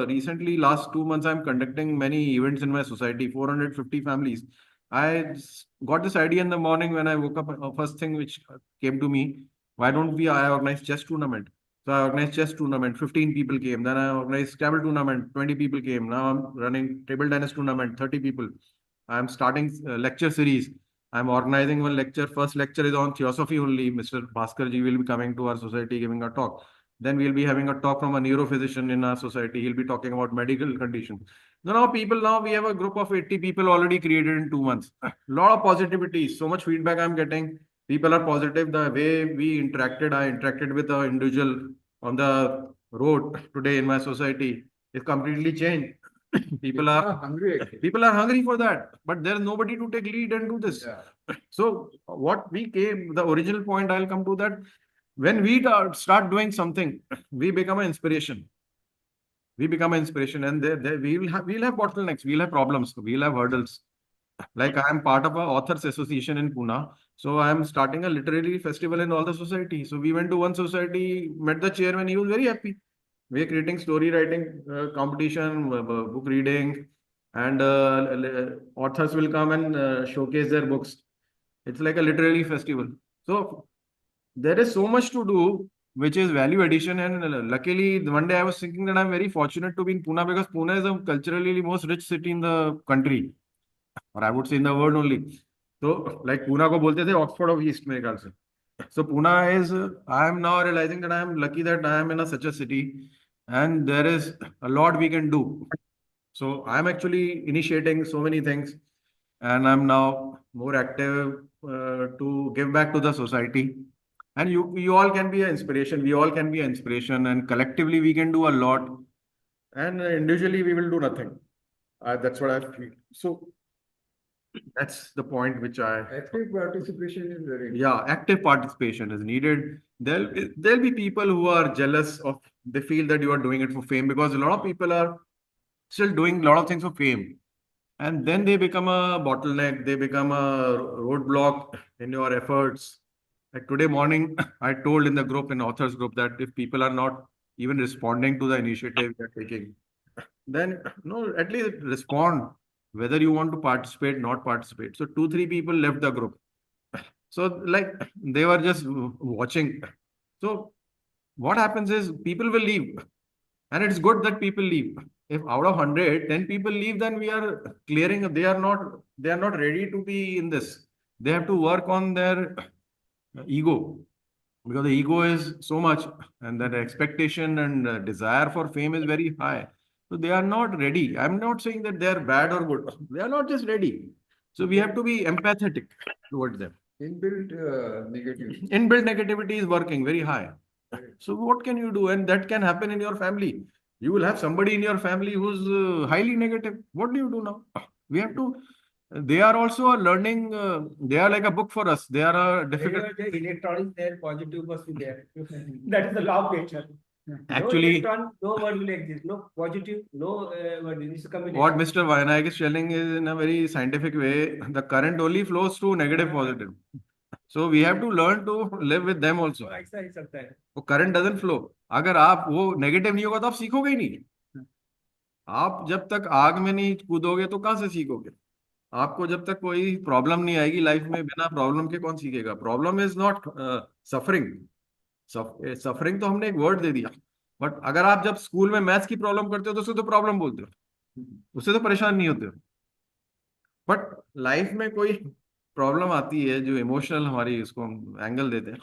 recently, last 2 months, I'm conducting many events in my society, 450 families. Got this idea in the morning when I woke up. First thing which came to me, why don't I organize chess tournament? So I organized chess tournament, 15 people came. Then I organized table tournament, 20 people came. Now I'm running table tennis tournament, 30 people. I'm starting lecture series. I'm organizing one lecture. First lecture is on theosophy only. Mr. Bhaskar ji will be coming to our society giving a talk. Then we'll be having a talk from a neurophysician in our society. He'll be talking about medical conditions. Now we have a group of 80 people already created in 2 months. Lot of positivity. So much feedback I'm getting. People are positive. The way we interacted, I interacted with an individual on the road today in my society is completely changed. People are hungry. People are hungry for that, but there's nobody to take lead and do this. Yeah. So what we came, the original point, I'll come to that. When we start doing something, we become an inspiration. We become an inspiration, and we'll have bottlenecks, we'll have problems, we'll have hurdles. Like I am part of a authors association in Pune, so I am starting a literary festival in all the society. So we went to one society, met the chairman, he was very happy. We are creating story writing competition, book reading, and authors will come and showcase their books. It's like a literary festival. So there is so much to do, which is value addition. And luckily, one day I was thinking that I'm very fortunate to be in Pune because Pune is the culturally most rich city in the country, or I would say in the world only. So, like Pune को बोलते थे Oxford of East मेरे ख्याल से. So Pune is, I am now realizing that I am lucky that I am in such a city, and there is a lot we can do. So I am actually initiating so many things, and I'm now more active to give back to the society. And you all can be an inspiration. We all can be an inspiration, and collectively we can do a lot. And individually we will do nothing. That's what I feel. So that's the point which I. Active participation is very Yeah, active participation is needed. There'll be people who are jealous of. They feel that you are doing it for fame, because a lot of people are still doing a lot of things for fame, and then they become a bottleneck. They become a roadblock in your efforts. Like today morning, I told in the group, in authors group, that if people are not even responding to the initiative we are taking, then no, at least respond whether you want to participate, not participate. So 2, 3 people left the group. So like they were just watching. So what happens is people will leave, and it's good that people leave. If out of 100, 10 people leave, then we are clearing. They are not ready to be in this. They have to work on their ego, because the ego is so much, and that expectation and desire for fame is very high. So they are not ready. I'm not saying that they are bad or good. They are not just ready. So we have to be empathetic towards them. inbuilt negative. Inbuilt negativity is working very high. So what can you do? And that can happen in your family. You will have somebody in your family who's highly negative. What do you do now? We have to. They are also a learning. They are like a book for us. They are a difficult. The electron is there, positive must be there. That is the law of nature. Actually, no electron, no word will exist. No positive, no word. This is a combination. what Mr. Vinayak is telling is in a very scientific way. The current only flows to negative, positive. So we have to learn to live with them also. ऐसा ही चलता है. वो current doesn't flow. अगर आप वो negative नहीं होगा तो आप सीखोगे ही नहीं. आप जब तक आग में नहीं कूदोगे तो कहाँ से सीखोगे? आपको जब तक कोई प्रॉब्लम नहीं आएगी लाइफ में, बिना प्रॉब्लम के कौन सीखेगा? Problem is not suffering. Suffering तो हमने एक वर्ड दे दिया, बट अगर आप जब स्कूल में मैथ्स की प्रॉब्लम करते हो तो उसे तो प्रॉब्लम बोलते हो, उससे तो परेशान नहीं होते हो। बट लाइफ में कोई प्रॉब्लम आती है जो इमोशनल हमारी उसको एंगल देते हैं,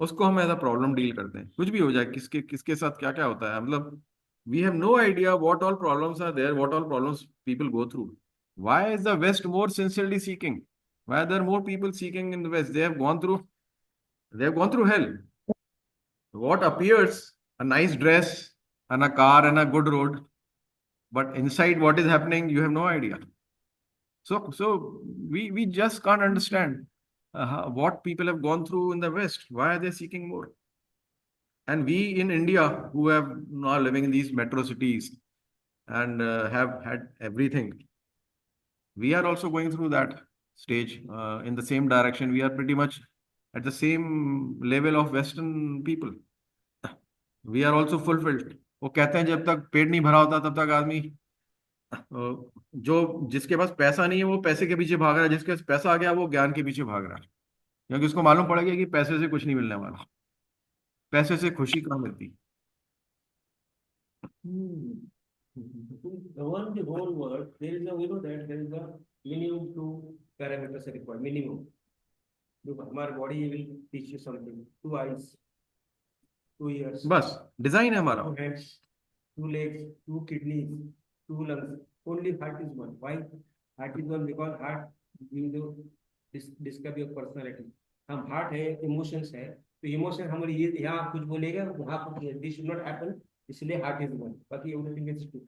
उसको हम एज अ प्रॉब्लम डील करते हैं, कुछ भी हो जाए, किसके किसके साथ क्या क्या होता है, मतलब we have no idea what all problems are there, what all problems people go through. Why is the West more sincerely seeking, why there more people seeking in the West, they have gone through hell. What appears a nice dress and a car and a good road, but inside what is happening, you have no idea. So we just can't understand what people have gone through in the West. Why are they seeking more? And we in India, who have now living in these metro cities and have had everything, we are also going through that stage in the same direction. We are pretty much at the same level of Western people. We are also fulfilled. वो कहते हैं जब तक पेट नहीं भरा होता तब तक आदमी जो जिसके पास पैसा नहीं है वो पैसे के पीछे भाग रहा है, जिसके पास पैसा आ गया वो ज्ञान के पीछे भाग रहा है, क्योंकि उसको मालूम पड़ गया कि पैसे से कुछ नहीं मिलने वाला, पैसे से खुशी कहाँ मिलती। To govern the whole world, there is a, we know that there is a minimum two parameters are required, minimum. हमारा body will teach you something. Two eyes, 2 ears, बस डिजाइन है हमारा। two hands, 2 legs, 2 kidneys, 2 lungs. Only heart is one. Why? Heart is one because heart gives you describe your personality. हम heart है, emotions है, तो emotion हमारी ये यहाँ कुछ बोलेगा, वहाँ कुछ this should not happen, इसलिए heart is one. बाकी everything is two.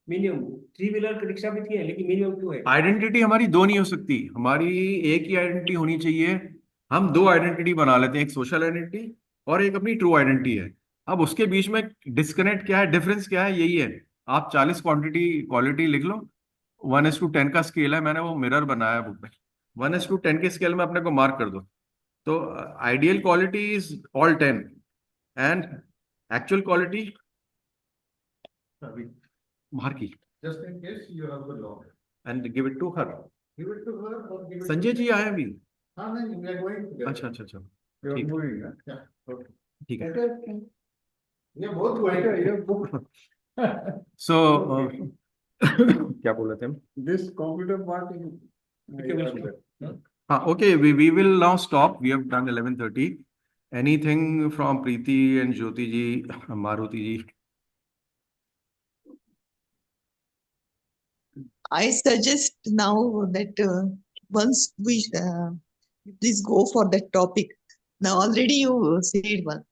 Minimum 3 wheeler rickshaw भी थी है, लेकिन मिनिमम 2 है। आइडेंटिटी हमारी दो नहीं हो सकती, हमारी एक ही आइडेंटिटी होनी चाहिए। हम दो आइडेंटिटी बना लेते हैं, एक सोशल आइडेंटिटी और एक अपनी ट्रू आइडेंटिटी है। अब उसके बीच में डिस्कनेक्ट क्या है, डिफरेंस क्या है, यही है। आप 40 क्वांटिटी क्वालिटी लिख लो, 1:10 का स्केल है, मैंने वो मिरर बनाया बुक में, 1:10 के स्केल में अपने को मार्क कर दो। तो ideal quality is all 10 and actual quality बाहर की, Just in case you have the law. And give it to her. Give it to her or give it Sanjay to ji आए अभी? हाँ नहीं, we are going together. अच्छा अच्छा अच्छा, We are ठीक। moving, huh? Yeah, okay. ठीक है। Okay. ये बहुत बैठा है, ये बहुत सो क्या बोल रहे थे हम? this computer part is हाँ, okay, we will now stop, we have done 11:30। Anything from Preeti and Jyoti ji, Maruti ji? I suggest now that once we please go for that topic. Now already you said one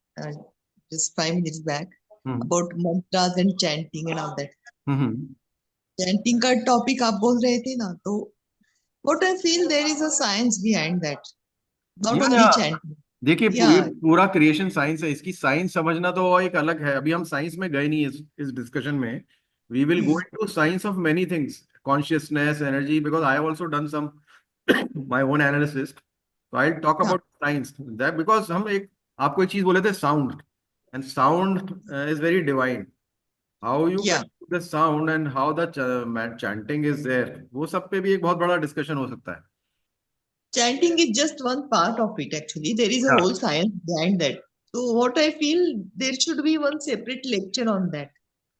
just 5 minutes back about mantras and chanting and all that. Chanting का topic आप बोल रहे थे ना, तो what I feel there is a science behind that, not only chanting. देखिए, पूरा creation science है, इसकी साइंस समझना तो एक अलग है। अभी हम साइंस में गए नहीं इस डिस्कशन में। We will go into science of many things, consciousness, energy, because I have also done some my own analysis, so I will talk about science that, because हम आपको एक चीज बोले थे, sound, and sound is very divine. How you the sound and how the chanting is there, वो सब पे भी एक बहुत बड़ा डिस्कशन हो सकता है। Chanting is just one part of it, actually. There is a whole science behind that. So what I feel, there should be one separate lecture on that.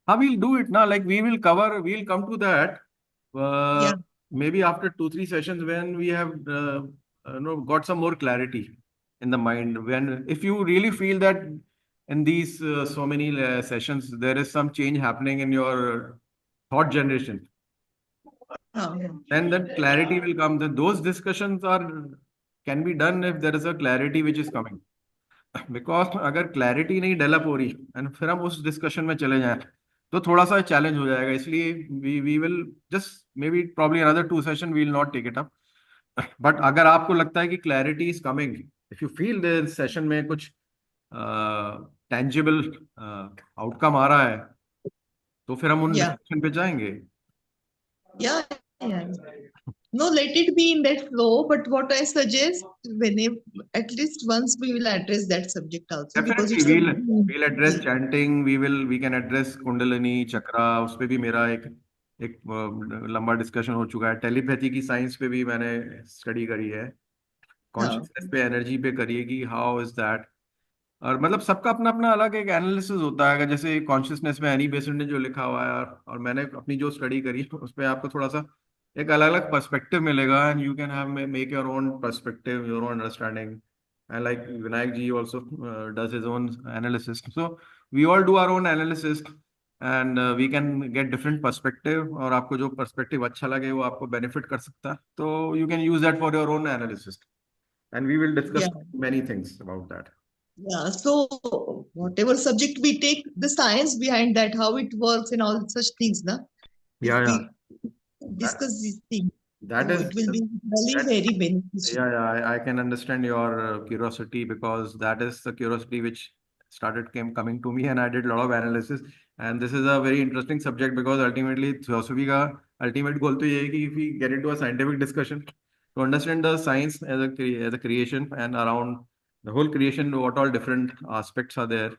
We'll do it now. Like we'll come to that. Maybe after 2-3 sessions when we have got some more clarity in the mind. When if you really feel that in these so many sessions there is some change happening in your thought generation, then that clarity will come. Then those discussions can be done if there is a clarity which is coming. Because अगर clarity नहीं develop हो रही and फिर हम उस discussion में चले जाएं तो थोड़ा सा चैलेंज हो जाएगा। इसलिए we will just maybe probably another 2 session we will not take it up. But अगर आपको लगता है कि clarity is coming, if you feel there session में कुछ टेंजिबल आउटकम आ रहा है, तो फिर हम उन डिस्कशन पे जाएंगे। No, let it be in that flow. But what I suggest, whenever at least once we will address that subject also. Definitely, we'll address chanting. We can address Kundalini chakra. उस पे भी मेरा एक लंबा discussion हो चुका है। Telepathy की साइंस पे भी मैंने स्टडी करी है, कॉन्शियसनेस पे, एनर्जी पे करी है कि हाउ इज दैट। और मतलब सबका अपना अपना अलग एक एनालिसिस होता है, अगर जैसे कॉन्शियसनेस में एनी बेसेंट ने जो लिखा हुआ है, और मैंने अपनी जो स्टडी करी है उस पर आपको थोड़ा सा एक अलग अलग पर्सपेक्टिव मिलेगा, and you can have make your own perspective, your own understanding, and like Vinayak ji also does his own analysis, so we all do our own analysis, and we can get different perspective, और आपको जो perspective अच्छा लगे वो आपको benefit कर सकता है, तो you can use that for your own analysis, and we will Yeah. Discuss many things about that. Yeah. So whatever subject we take, the science behind that, how it works and all such things, na? If Yeah, yeah. we discuss these things, That so is it will be really that. very beneficial. Yeah, yeah. I can understand your curiosity, because that is the curiosity which started came coming to me, and I did a lot of analysis. And this is a very interesting subject, because ultimately philosophy का ultimate goal तो ये है कि if we get into a scientific discussion to understand the science as a creation, and around the whole creation, what all different aspects are there,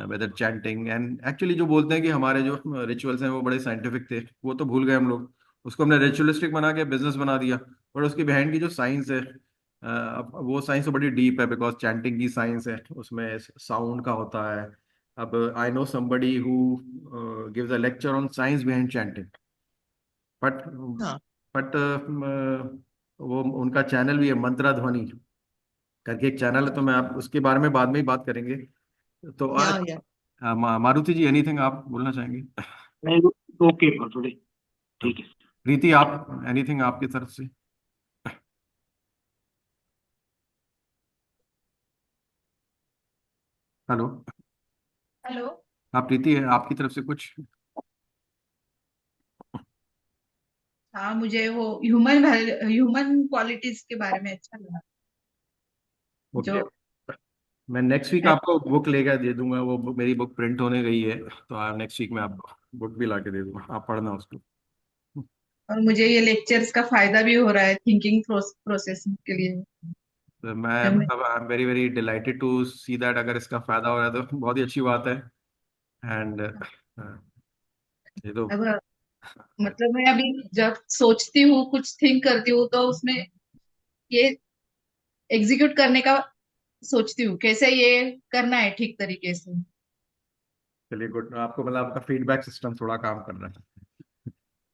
whether chanting, and actually जो बोलते हैं कि हमारे जो rituals हैं वो बड़े scientific थे, वो तो भूल गए हम लोग, उसको हमने रिचुअलिस्टिक बना के बिजनेस बना दिया, और उसके बिहाइंड की जो साइंस है, अब वो साइंस तो बड़ी डीप है, बिकॉज चैंटिंग की साइंस है, उसमें साउंड का होता है। अब I know somebody who gives a lecture on science behind chanting, but हाँ, बट वो उनका चैनल भी है, मंत्रा ध्वनि करके एक चैनल है, तो मैं आप उसके बारे में बाद में ही बात करेंगे। तो आज yeah, yeah. मारुति जी, एनीथिंग आप बोलना चाहेंगे? ओके फॉर टुडे, ठीक है। प्रीति, आप एनीथिंग आपकी तरफ से? हेलो। हेलो। हाँ प्रीति, है आपकी तरफ से कुछ? हाँ, मुझे वो ह्यूमन क्वालिटीज के बारे में अच्छा लगा। ओके, जो मैं नेक्स्ट वीक आपको बुक लेकर दे दूंगा, वो मेरी बुक प्रिंट होने गई है, तो नेक्स्ट वीक में आपको बुक भी ला के दे दूंगा, आप पढ़ना उसको। और मुझे ये लेक्चर्स का फायदा भी हो रहा है थिंकिंग प्रोसेस के लिए। तो मैं जब मैं मतलब I am very very delighted to see that, अगर इसका फायदा हो रहा है तो बहुत ही अच्छी बात है, एंड ये तो अब मतलब मैं अभी जब सोचती हूँ कुछ थिंक करती हूँ तो उसमें ये एग्जीक्यूट करने का सोचती हूँ कैसे ये करना है ठीक तरीके से। चलिए गुड, आपको मतलब आपका फीडबैक सिस्टम थोड़ा काम कर रहा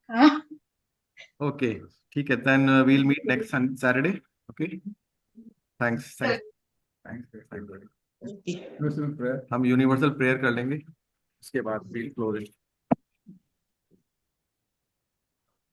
हाँ। है। ओके, ठीक है, then we'll meet next Saturday. Okay, thanks thanks thanks. Okay. Listen, prayer. हम यूनिवर्सल प्रेयर कर लेंगे, उसके बाद वील क्लोज इट।